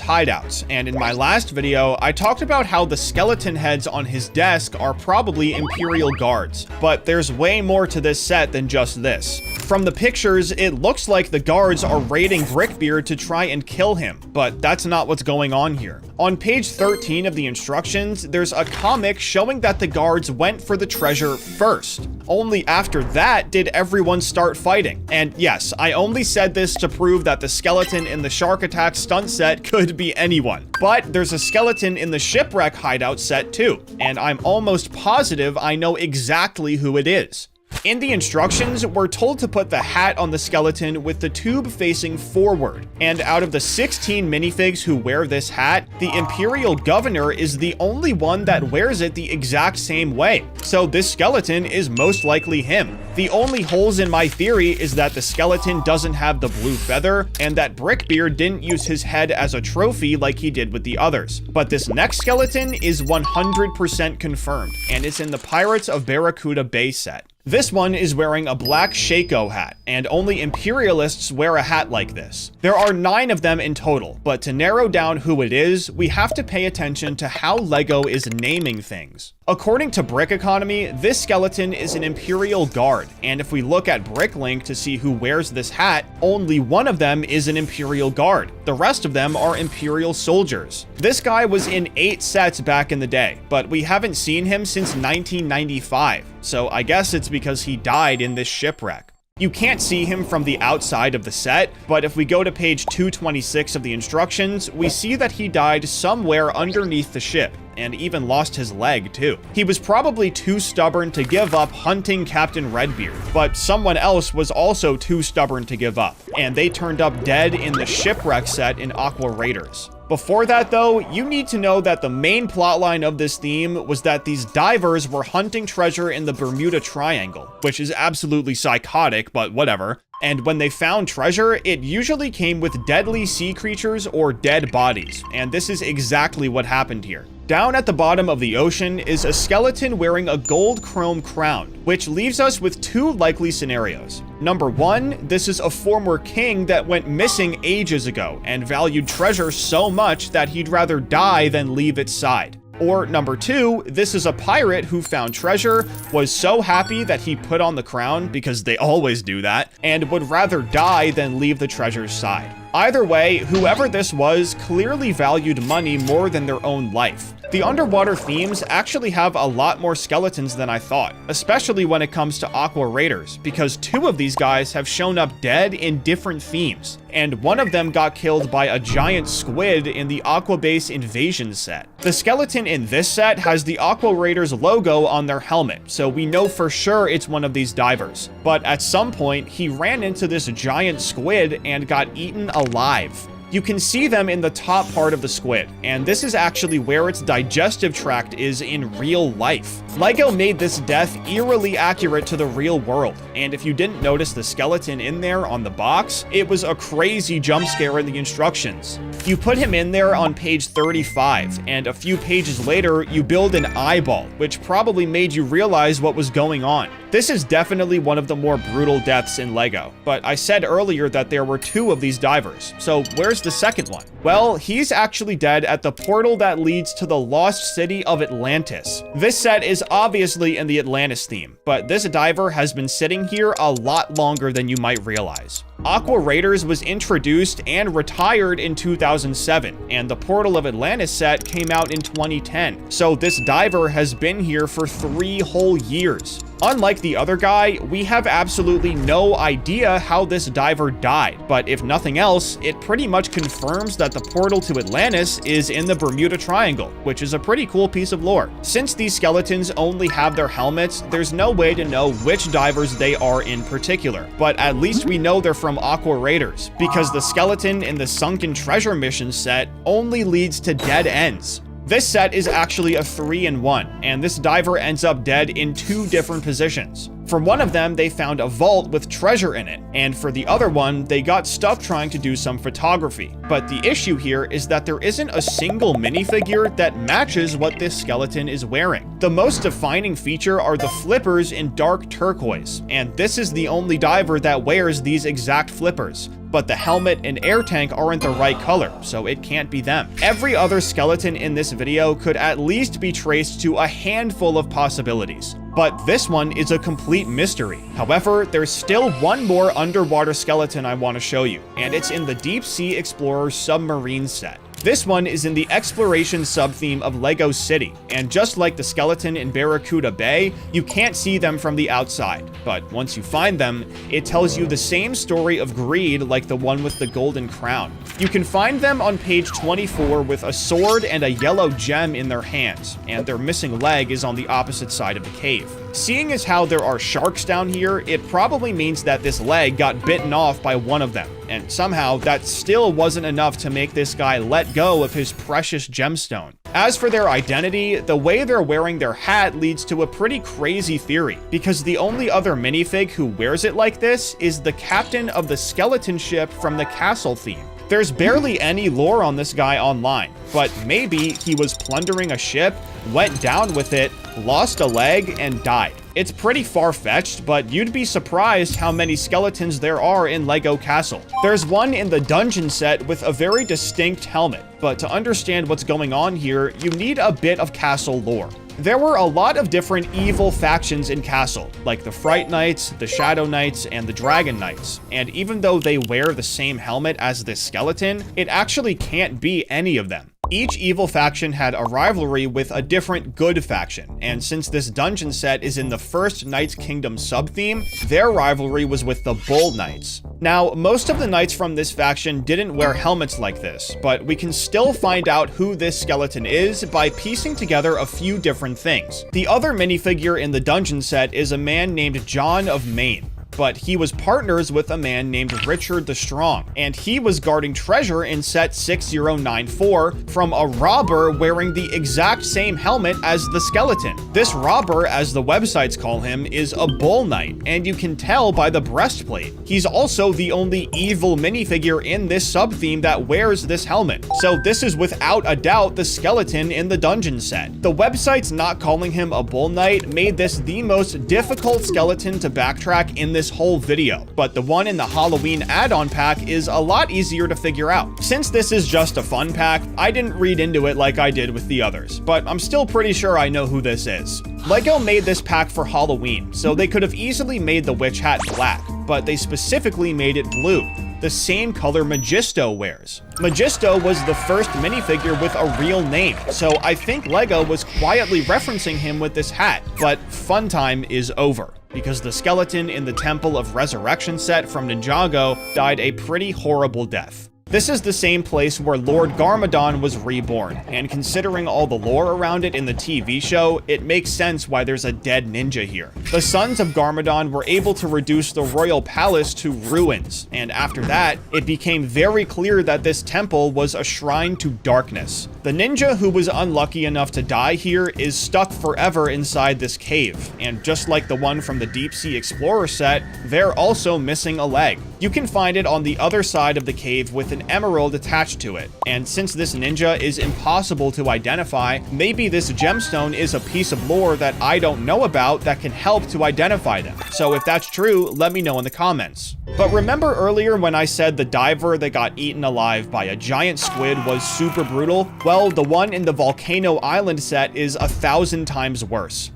hideouts, and in my last video, I talked about how the skeleton heads on his desk are probably Imperial Guards, but there's way more to this set than just this. From the pictures, it looks like the guards are raiding Brickbeard to try and kill him, but that's not what's going on here. On page 13 of the instructions, there's a comic showing that the guards went for the treasure first. Only after that did everyone start fighting. And yes, I only said this to prove that the skeleton in the Shark Attack stunt set could be anyone. But there's a skeleton in the Shipwreck hideout set too, and I'm almost positive I know exactly who it is. In the instructions, we're told to put the hat on the skeleton with the tube facing forward, and out of the 16 minifigs who wear this hat, the Imperial Governor is the only one that wears it the exact same way, so this skeleton is most likely him. The only holes in my theory is that the skeleton doesn't have the blue feather, and that Brickbeard didn't use his head as a trophy like he did with the others. But this next skeleton is 100% confirmed, and it's in the Pirates of Barracuda Bay set. This one is wearing a black Shako hat, and only Imperialists wear a hat like this. There are 9 of them in total, but to narrow down who it is, we have to pay attention to how LEGO is naming things. According to Brick Economy, this skeleton is an Imperial Guard, and if we look at Bricklink to see who wears this hat, only one of them is an Imperial Guard. The rest of them are Imperial soldiers. This guy was in 8 sets back in the day, but we haven't seen him since 1995, so I guess it's because he died in this shipwreck. You can't see him from the outside of the set, but if we go to page 226 of the instructions, we see that he died somewhere underneath the ship, and even lost his leg too. He was probably too stubborn to give up hunting Captain Redbeard, but someone else was also too stubborn to give up, and they turned up dead in the Shipwreck set in Aqua Raiders. Before that though, you need to know that the main plotline of this theme was that these divers were hunting treasure in the Bermuda Triangle, which is absolutely psychotic, but whatever. And when they found treasure, it usually came with deadly sea creatures or dead bodies, and this is exactly what happened here. Down at the bottom of the ocean is a skeleton wearing a gold chrome crown, which leaves us with 2 likely scenarios. Number 1, this is a former king that went missing ages ago and valued treasure so much that he'd rather die than leave its side. Or number 2, this is a pirate who found treasure, was so happy that he put on the crown, because they always do that, and would rather die than leave the treasure's side. Either way, whoever this was clearly valued money more than their own life. The underwater themes actually have a lot more skeletons than I thought, especially when it comes to Aqua Raiders, because 2 of these guys have shown up dead in different themes, and one of them got killed by a giant squid in the Aqua Base Invasion set. The skeleton in this set has the Aqua Raiders logo on their helmet, so we know for sure it's one of these divers. But at some point, he ran into this giant squid and got eaten alive. You can see them in the top part of the squid, and this is actually where its digestive tract is in real life. LEGO made this death eerily accurate to the real world, and if you didn't notice the skeleton in there on the box, it was a crazy jump scare in the instructions. You put him in there on page 35, and a few pages later, you build an eyeball, which probably made you realize what was going on. This is definitely one of the more brutal deaths in LEGO, but I said earlier that there were 2 of these divers, so where's the second one? Well, he's actually dead at the portal that leads to the lost city of Atlantis. This set is obviously in the Atlantis theme, but this diver has been sitting here a lot longer than you might realize. Aqua Raiders was introduced and retired in 2007, and the Portal of Atlantis set came out in 2010, so this diver has been here for 3 whole years. Unlike the other guy, we have absolutely no idea how this diver died, but if nothing else, it pretty much confirms that the portal to Atlantis is in the Bermuda Triangle, which is a pretty cool piece of lore. Since these skeletons only have their helmets, there's no way to know which divers they are in particular, but at least we know they're from Aqua Raiders, because the skeleton in the Sunken Treasure Mission set only leads to dead ends. This set is actually a 3-in-1, and this diver ends up dead in 2 different positions. For one of them, they found a vault with treasure in it, and for the other one, they got stuck trying to do some photography. But the issue here is that there isn't a single minifigure that matches what this skeleton is wearing. The most defining feature are the flippers in dark turquoise, and this is the only diver that wears these exact flippers. But the helmet and air tank aren't the right color, so it can't be them. Every other skeleton in this video could at least be traced to a handful of possibilities, but this one is a complete mystery. However, there's still one more underwater skeleton I want to show you, and it's in the Deep Sea Explorer Submarine set. This one is in the exploration sub-theme of LEGO City, and just like the skeleton in Barracuda Bay, you can't see them from the outside, but once you find them, it tells you the same story of greed like the one with the golden crown. You can find them on page 24 with a sword and a yellow gem in their hands, and their missing leg is on the opposite side of the cave. Seeing as how there are sharks down here, it probably means that this leg got bitten off by one of them, and somehow that still wasn't enough to make this guy let go of his precious gemstone. As for their identity, the way they're wearing their hat leads to a pretty crazy theory, because the only other minifig who wears it like this is the captain of the skeleton ship from the castle theme. There's barely any lore on this guy online, but maybe he was plundering a ship, went down with it, lost a leg, and died. It's pretty far-fetched, but you'd be surprised how many skeletons there are in LEGO Castle. There's one in the dungeon set with a very distinct helmet, but to understand what's going on here, you need a bit of castle lore. There were a lot of different evil factions in Castle, like the Fright Knights, the Shadow Knights, and the Dragon Knights, and even though they wear the same helmet as this skeleton, it actually can't be any of them. Each evil faction had a rivalry with a different good faction, and since this dungeon set is in the first Knights Kingdom sub-theme, their rivalry was with the Bull Knights. Now, most of the knights from this faction didn't wear helmets like this, but we can still find out who this skeleton is by piecing together a few different things. The other minifigure in the dungeon set is a man named John of Maine, but he was partners with a man named Richard the Strong, and he was guarding treasure in set 6094 from a robber wearing the exact same helmet as the skeleton. This robber, as the websites call him, is a bull knight, and you can tell by the breastplate. He's also the only evil minifigure in this sub-theme that wears this helmet, so this is without a doubt the skeleton in the dungeon set. The websites not calling him a bull knight made this the most difficult skeleton to backtrack in this whole video, but the one in the Halloween add-on pack is a lot easier to figure out. Since this is just a fun pack, I didn't read into it like I did with the others, but I'm still pretty sure I know who this is. LEGO made this pack for Halloween, so they could have easily made the witch hat black, but they specifically made it blue, the same color Magisto wears. Magisto was the first minifigure with a real name, so I think LEGO was quietly referencing him with this hat, but fun time is over, because the skeleton in the Temple of Resurrection set from Ninjago died a pretty horrible death. This is the same place where Lord Garmadon was reborn, and considering all the lore around it in the TV show, it makes sense why there's a dead ninja here. The sons of Garmadon were able to reduce the royal palace to ruins, and after that, it became very clear that this temple was a shrine to darkness. The ninja who was unlucky enough to die here is stuck forever inside this cave, and just like the one from the Deep Sea Explorer set, they're also missing a leg. You can find it on the other side of the cave with an emerald attached to it, and since this ninja is impossible to identify, maybe this gemstone is a piece of lore that I don't know about that can help to identify them. So if that's true, let me know in the comments. But remember earlier when I said the diver that got eaten alive by a giant squid was super brutal? Well, the one in the Volcano Island set is 1,000 times worse.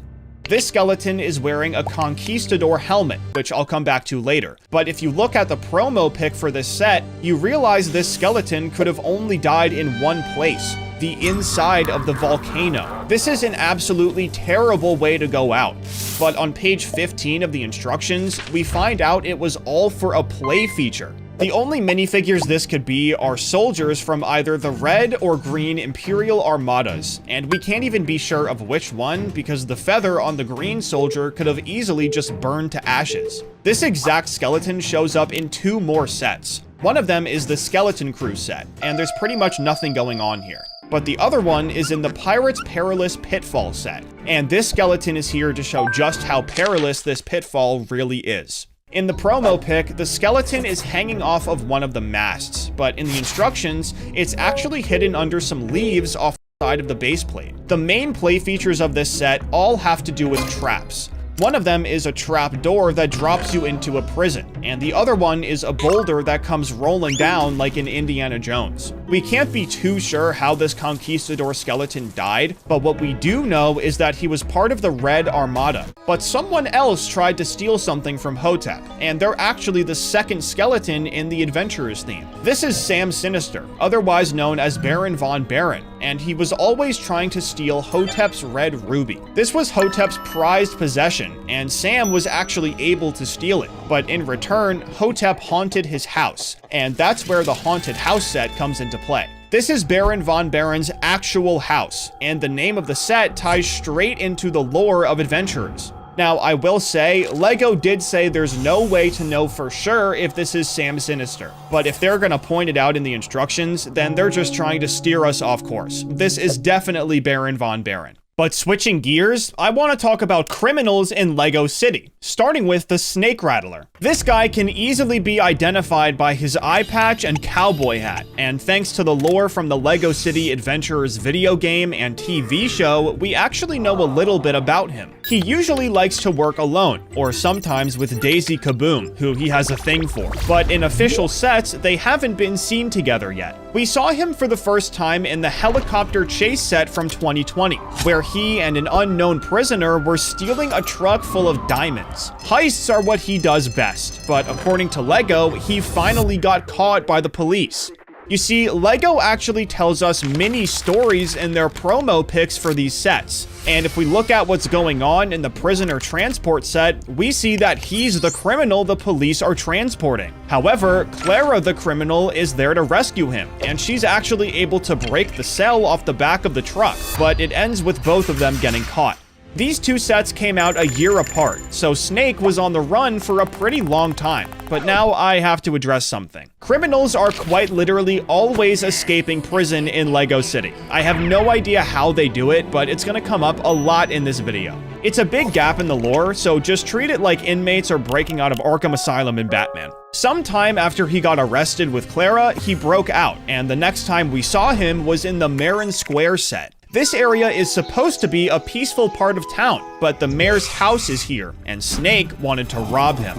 This skeleton is wearing a conquistador helmet, which I'll come back to later. But if you look at the promo pic for this set, you realize this skeleton could have only died in one place, the inside of the volcano. This is an absolutely terrible way to go out. But on page 15 of the instructions, we find out it was all for a play feature. The only minifigures this could be are soldiers from either the red or green Imperial Armadas, and we can't even be sure of which one because the feather on the green soldier could have easily just burned to ashes. This exact skeleton shows up in 2 more sets. One of them is the Skeleton Crew set, and there's pretty much nothing going on here. But the other one is in the Pirates Perilous Pitfall set, and this skeleton is here to show just how perilous this pitfall really is. In the promo pic, the skeleton is hanging off of one of the masts, but in the instructions, it's actually hidden under some leaves off the side of the base plate. The main play features of this set all have to do with traps. One of them is a trap door that drops you into a prison, and the other one is a boulder that comes rolling down like in Indiana Jones. We can't be too sure how this conquistador skeleton died, but what we do know is that he was part of the Red Armada. But someone else tried to steal something from Hotep, and they're actually the second skeleton in the Adventurers theme. This is Sam Sinister, otherwise known as Baron von Baron, and he was always trying to steal Hotep's red ruby. This was Hotep's prized possession, and Sam was actually able to steal it. But in return, Hotep haunted his house, and that's where the haunted house set comes into play. This is Baron von Baron's actual house, and the name of the set ties straight into the lore of Adventurers. Now, I will say, LEGO did say there's no way to know for sure if this is Sam Sinister, but if they're gonna point it out in the instructions, then they're just trying to steer us off course. This is definitely Baron von Baron. But switching gears, I want to talk about criminals in LEGO City, starting with the Snake Rattler. This guy can easily be identified by his eye patch and cowboy hat, and thanks to the lore from the LEGO City Adventurers video game and TV show, we actually know a little bit about him. He usually likes to work alone, or sometimes with Daisy Kaboom, who he has a thing for, but in official sets, they haven't been seen together yet. We saw him for the first time in the helicopter chase set from 2020, where he and an unknown prisoner were stealing a truck full of diamonds. Heists are what he does best, but according to LEGO, he finally got caught by the police. You see, LEGO actually tells us mini stories in their promo pics for these sets. And if we look at what's going on in the prisoner transport set, we see that he's the criminal the police are transporting. However, Clara the criminal is there to rescue him, and she's actually able to break the cell off the back of the truck, but it ends with both of them getting caught. These 2 sets came out a year apart, so Snake was on the run for a pretty long time. But now I have to address something. Criminals are quite literally always escaping prison in LEGO City. I have no idea how they do it, but it's gonna come up a lot in this video. It's a big gap in the lore, so just treat it like inmates are breaking out of Arkham Asylum in Batman. Sometime after he got arrested with Clara, he broke out, and the next time we saw him was in the Marin Square set. This area is supposed to be a peaceful part of town, but the mayor's house is here, and Snake wanted to rob him.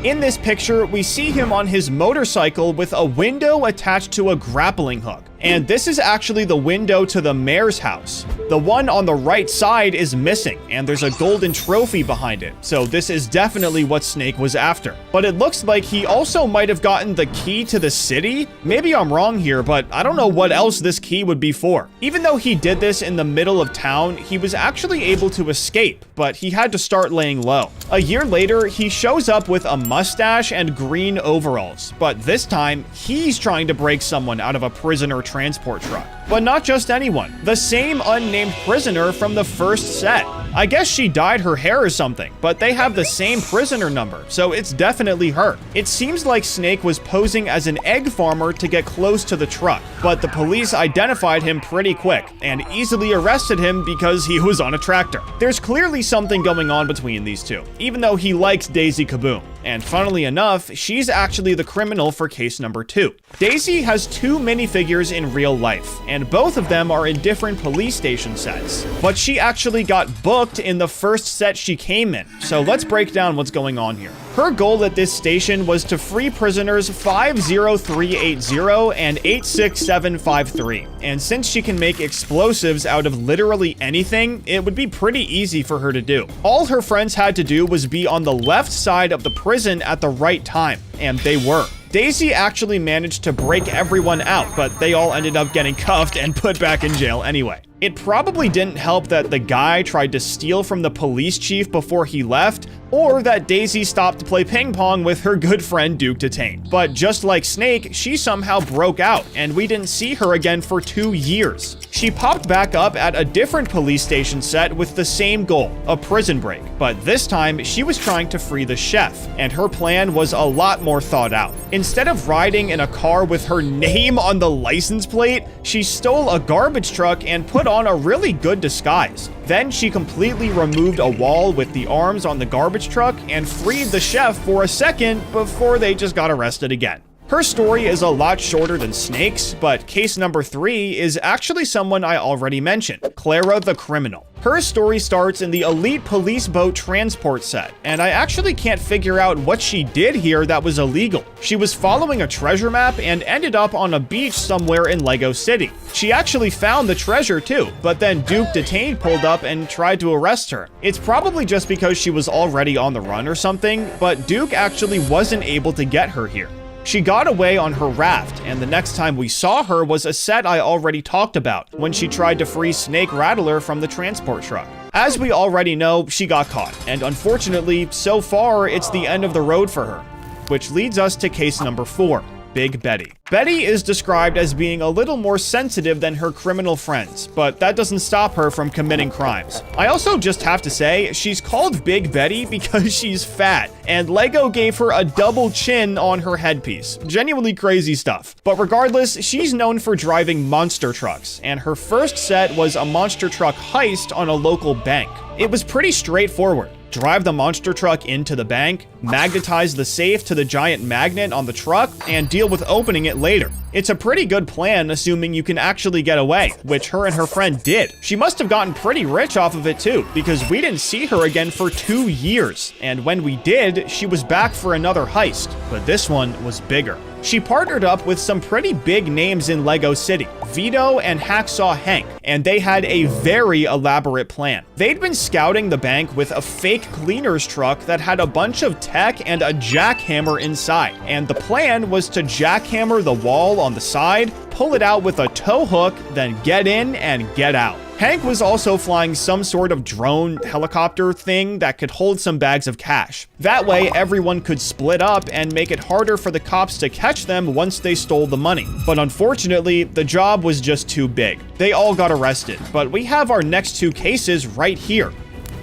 In this picture, we see him on his motorcycle with a window attached to a grappling hook, And this is actually the window to the mayor's house. The one on the right side is missing, and there's a golden trophy behind it, so this is definitely what Snake was after. But it looks like he also might have gotten the key to the city? Maybe I'm wrong here, but I don't know what else this key would be for. Even though he did this in the middle of town, he was actually able to escape, but he had to start laying low. A year later, he shows up with a mustache and green overalls, but this time, he's trying to break someone out of a prisoner transport truck. But not just anyone, the same unnamed prisoner from the first set. I guess she dyed her hair or something, but they have the same prisoner number, so it's definitely her. It seems like Snake was posing as an egg farmer to get close to the truck, but the police identified him pretty quick and easily arrested him because he was on a tractor. There's clearly something going on between these two, even though he likes Daisy Kaboom. And funnily enough, she's actually the criminal for case number 2. Daisy has 2 minifigures in real life, and both of them are in different police station sets. But she actually got booked in the first set she came in, so let's break down what's going on here. Her goal at this station was to free prisoners 50380 and 86753, and since she can make explosives out of literally anything, it would be pretty easy for her to do. All her friends had to do was be on the left side of the prison at the right time, and they were. Daisy actually managed to break everyone out, but they all ended up getting cuffed and put back in jail anyway. It probably didn't help that the guy tried to steal from the police chief before he left, or that Daisy stopped to play ping pong with her good friend Duke Detain. But just like Snake, she somehow broke out, and we didn't see her again for 2 years. She popped back up at a different police station set with the same goal, a prison break. But this time, she was trying to free the chef, and her plan was a lot more thought out. Instead of riding in a car with her name on the license plate, she stole a garbage truck and put on a really good disguise. Then she completely removed a wall with the arms on the garbage truck and freed the chef for a second before they just got arrested again. Her story is a lot shorter than Snake's, but case number 3 is actually someone I already mentioned, Clara the Criminal. Her story starts in the Elite Police Boat Transport set, and I actually can't figure out what she did here that was illegal. She was following a treasure map and ended up on a beach somewhere in Lego City. She actually found the treasure too, but then Duke Detain pulled up and tried to arrest her. It's probably just because she was already on the run or something, but Duke actually wasn't able to get her here. She got away on her raft, and the next time we saw her was a set I already talked about, when she tried to free Snake Rattler from the transport truck. As we already know, she got caught, and unfortunately, so far, it's the end of the road for her. Which leads us to case number 4. Big Betty. Betty is described as being a little more sensitive than her criminal friends, but that doesn't stop her from committing crimes. I also just have to say, she's called Big Betty because she's fat, and Lego gave her a double chin on her headpiece. Genuinely crazy stuff. But regardless, she's known for driving monster trucks, and her first set was a monster truck heist on a local bank. It was pretty straightforward. Drive the monster truck into the bank, magnetize the safe to the giant magnet on the truck, and deal with opening it later. It's a pretty good plan, assuming you can actually get away, which her and her friend did. She must have gotten pretty rich off of it too, because we didn't see her again for 2 years. And when we did, she was back for another heist, but this one was bigger. She partnered up with some pretty big names in Lego City, Vito and Hacksaw Hank, and they had a very elaborate plan. They'd been scouting the bank with a fake cleaner's truck that had a bunch of tech and a jackhammer inside, and the plan was to jackhammer the wall on the side, pull it out with a tow hook, then get in and get out. Hank was also flying some sort of drone helicopter thing that could hold some bags of cash. That way, everyone could split up and make it harder for the cops to catch them once they stole the money. But unfortunately, the job was just too big. They all got arrested, but we have our next 2 cases right here.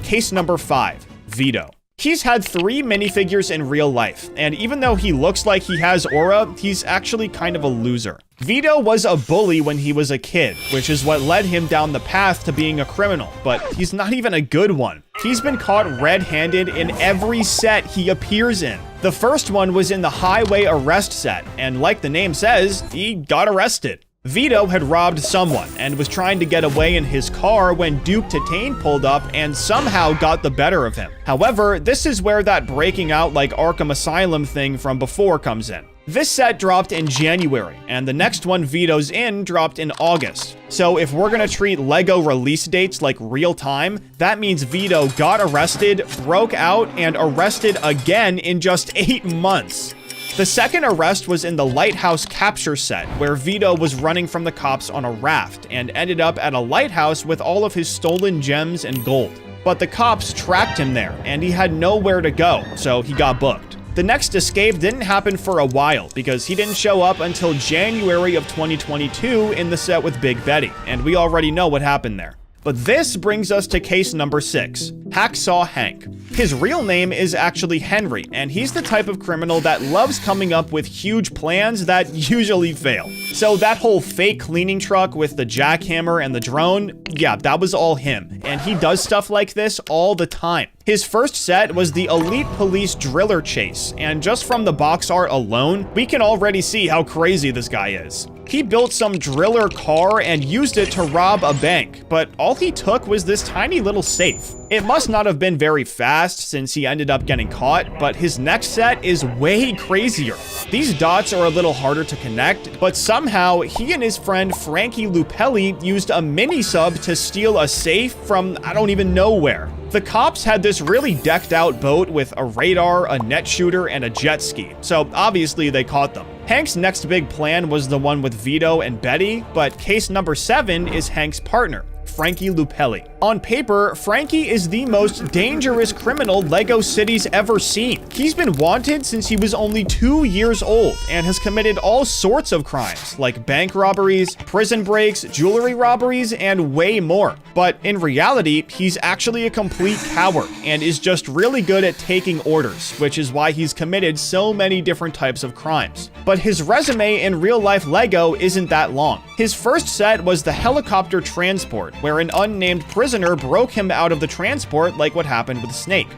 Case number 5, Vito. He's had 3 minifigures in real life, and even though he looks like he has aura, he's actually kind of a loser. Vito was a bully when he was a kid, which is what led him down the path to being a criminal, but he's not even a good one. He's been caught red-handed in every set he appears in. The first one was in the highway arrest set, and like the name says, he got arrested. Vito had robbed someone and was trying to get away in his car when Duke Detain pulled up and somehow got the better of him. However, this is where that breaking out like Arkham Asylum thing from before comes in. This set dropped in January, and the next one Vito's in dropped in August. So if we're gonna treat LEGO release dates like real time, that means Vito got arrested, broke out, and arrested again in just 8 months. The second arrest was in the Lighthouse Capture set, where Vito was running from the cops on a raft and ended up at a lighthouse with all of his stolen gems and gold. But the cops tracked him there, and he had nowhere to go, so he got booked. The next escape didn't happen for a while because he didn't show up until January of 2022 in the set with Big Betty, and we already know what happened there. But this brings us to case number 6, Hacksaw Hank. His real name is actually Henry, and he's the type of criminal that loves coming up with huge plans that usually fail. So that whole fake cleaning truck with the jackhammer and the drone, yeah, that was all him, and he does stuff like this all the time. His first set was the Elite Police Driller Chase, and just from the box art alone, we can already see how crazy this guy is. He built some driller car and used it to rob a bank, but all he took was this tiny little safe. It must not have been very fast since he ended up getting caught, but his next set is way crazier. These dots are a little harder to connect, but somehow he and his friend Frankie Lupelli used a mini sub to steal a safe from I don't even know where. The cops had this really decked out boat with a radar, a net shooter, and a jet ski, so obviously they caught them. Hank's next big plan was the one with Vito and Betty, but case number 7 is Hank's partner, Frankie Lupelli. On paper, Frankie is the most dangerous criminal LEGO City's ever seen. He's been wanted since he was only 2 years old and has committed all sorts of crimes, like bank robberies, prison breaks, jewelry robberies, and way more. But in reality, he's actually a complete coward and is just really good at taking orders, which is why he's committed so many different types of crimes. But his resume in real-life LEGO isn't that long. His first set was the helicopter transport, where an unnamed prisoner broke him out of the transport like what happened with Snake.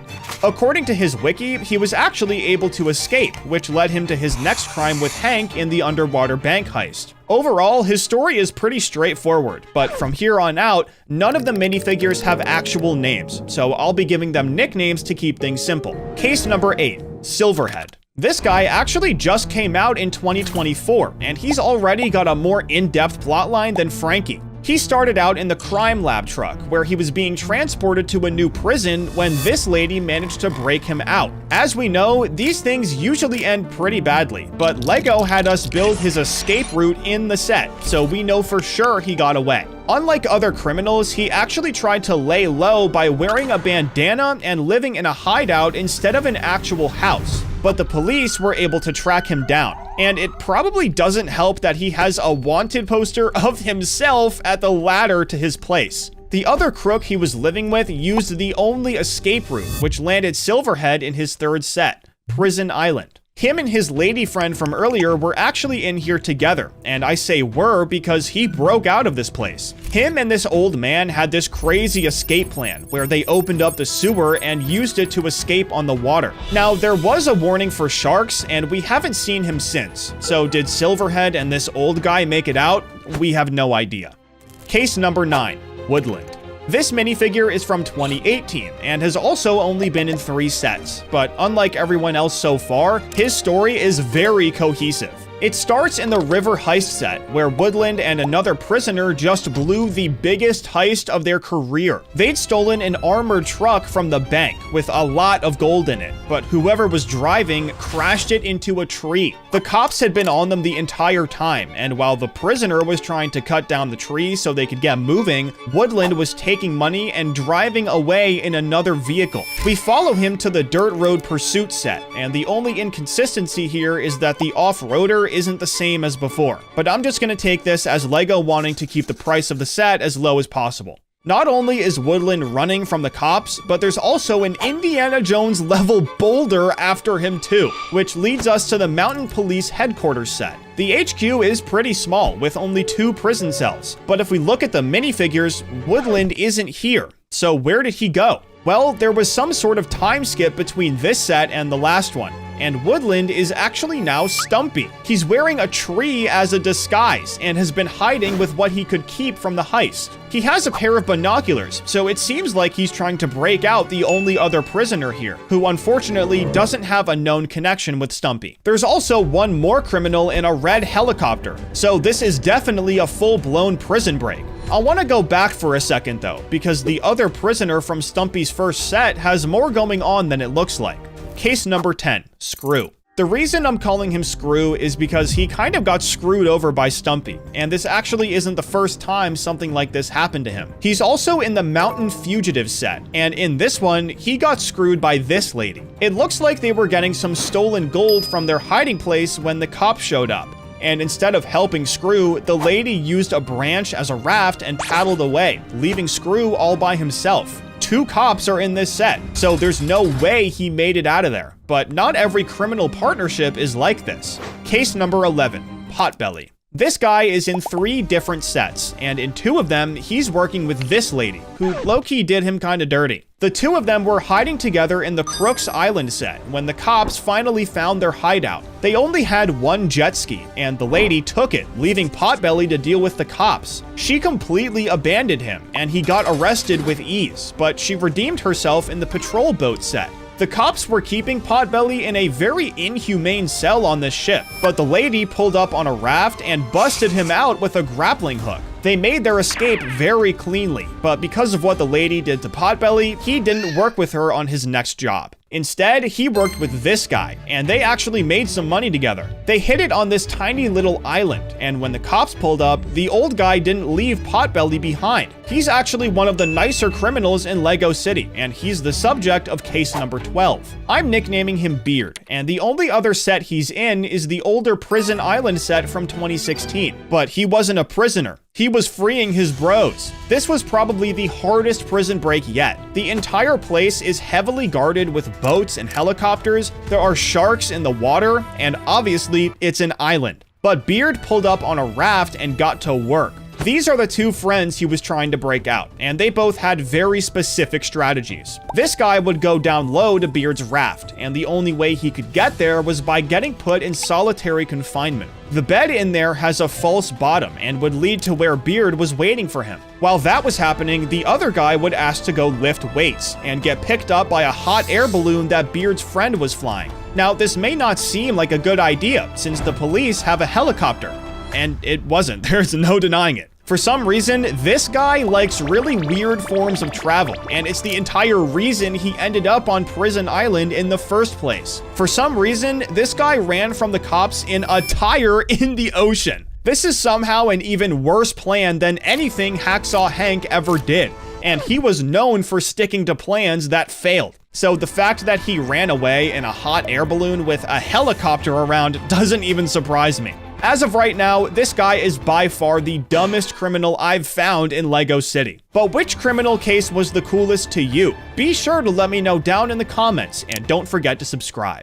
According to his wiki, he was actually able to escape, which led him to his next crime with Hank in the underwater bank heist. Overall, his story is pretty straightforward, but from here on out, none of the minifigures have actual names, so I'll be giving them nicknames to keep things simple. Case number 8, Silverhead. This guy actually just came out in 2024, and he's already got a more in-depth plotline than Frankie. He started out in the crime lab truck, where he was being transported to a new prison when this lady managed to break him out. As we know, these things usually end pretty badly, but LEGO had us build his escape route in the set, so we know for sure he got away. Unlike other criminals, he actually tried to lay low by wearing a bandana and living in a hideout instead of an actual house. But the police were able to track him down. And it probably doesn't help that he has a wanted poster of himself at the ladder to his place. The other crook he was living with used the only escape route, which landed Silverhead in his third set, Prison Island. Him and his lady friend from earlier were actually in here together, and I say were because he broke out of this place. Him and this old man had this crazy escape plan where they opened up the sewer and used it to escape on the water. Now, there was a warning for sharks, and we haven't seen him since. So did Silverhead and this old guy make it out? We have no idea. Case number 9, Woodland. This minifigure is from 2018 and has also only been in 3 sets, but unlike everyone else so far, his story is very cohesive. It starts in the River Heist set, where Woodland and another prisoner just blew the biggest heist of their career. They'd stolen an armored truck from the bank with a lot of gold in it, but whoever was driving crashed it into a tree. The cops had been on them the entire time, and while the prisoner was trying to cut down the tree so they could get moving, Woodland was taking money and driving away in another vehicle. We follow him to the Dirt Road Pursuit set, and the only inconsistency here is that the off-roader isn't the same as before, but I'm just gonna take this as LEGO wanting to keep the price of the set as low as possible. Not only is Woodland running from the cops, but there's also an Indiana Jones level boulder after him too, which leads us to the Mountain Police Headquarters set. The HQ is pretty small, with only 2 prison cells, but if we look at the minifigures, Woodland isn't here. So where did he go? Well, there was some sort of time skip between this set and the last one. and Woodland is actually now Stumpy. He's wearing a tree as a disguise and has been hiding with what he could keep from the heist. He has a pair of binoculars, so it seems like he's trying to break out the only other prisoner here, who unfortunately doesn't have a known connection with Stumpy. There's also one more criminal in a red helicopter, so this is definitely a full-blown prison break. I want to go back for a second though, because the other prisoner from Stumpy's first set has more going on than it looks like. Case number 10, Screw. The reason I'm calling him Screw is because he kind of got screwed over by Stumpy, and this actually isn't the first time something like this happened to him. He's also in the Mountain Fugitive set, and in this one, he got screwed by this lady. It looks like they were getting some stolen gold from their hiding place when the cops showed up. And instead of helping Screw, the lady used a branch as a raft and paddled away, leaving Screw all by himself. 2 cops are in this set, so there's no way he made it out of there. But not every criminal partnership is like this. Case number 11, Potbelly. This guy is in 3 different sets, and in 2 of them, he's working with this lady, who low-key did him kinda dirty. The 2 of them were hiding together in the Crooks Island set when the cops finally found their hideout. They only had 1 jet ski, and the lady took it, leaving Potbelly to deal with the cops. She completely abandoned him, and he got arrested with ease, but she redeemed herself in the patrol boat set. The cops were keeping Potbelly in a very inhumane cell on this ship, but the lady pulled up on a raft and busted him out with a grappling hook. They made their escape very cleanly, but because of what the lady did to Potbelly, he didn't work with her on his next job. Instead, he worked with this guy, and they actually made some money together. They hid it on this tiny little island, and when the cops pulled up, the old guy didn't leave Potbelly behind. He's actually one of the nicer criminals in Lego City, and he's the subject of case number 12. I'm nicknaming him Beard, and the only other set he's in is the older Prison Island set from 2016. But he wasn't a prisoner. He was freeing his bros. This was probably the hardest prison break yet. The entire place is heavily guarded with boats and helicopters. There are sharks in the water, and obviously it's an island. But Beard pulled up on a raft and got to work. These are the 2 friends he was trying to break out, and they both had very specific strategies. This guy would go down low to Beard's raft, and the only way he could get there was by getting put in solitary confinement. The bed in there has a false bottom and would lead to where Beard was waiting for him. While that was happening, the other guy would ask to go lift weights and get picked up by a hot air balloon that Beard's friend was flying. Now, this may not seem like a good idea since the police have a helicopter. And it wasn't. There's no denying it. For some reason, this guy likes really weird forms of travel, and it's the entire reason he ended up on Prison Island in the first place. For some reason, this guy ran from the cops in a tire in the ocean. This is somehow an even worse plan than anything Hacksaw Hank ever did, and he was known for sticking to plans that failed. So the fact that he ran away in a hot air balloon with a helicopter around doesn't even surprise me. As of right now, this guy is by far the dumbest criminal I've found in Lego City. But which criminal case was the coolest to you? Be sure to let me know down in the comments, and don't forget to subscribe.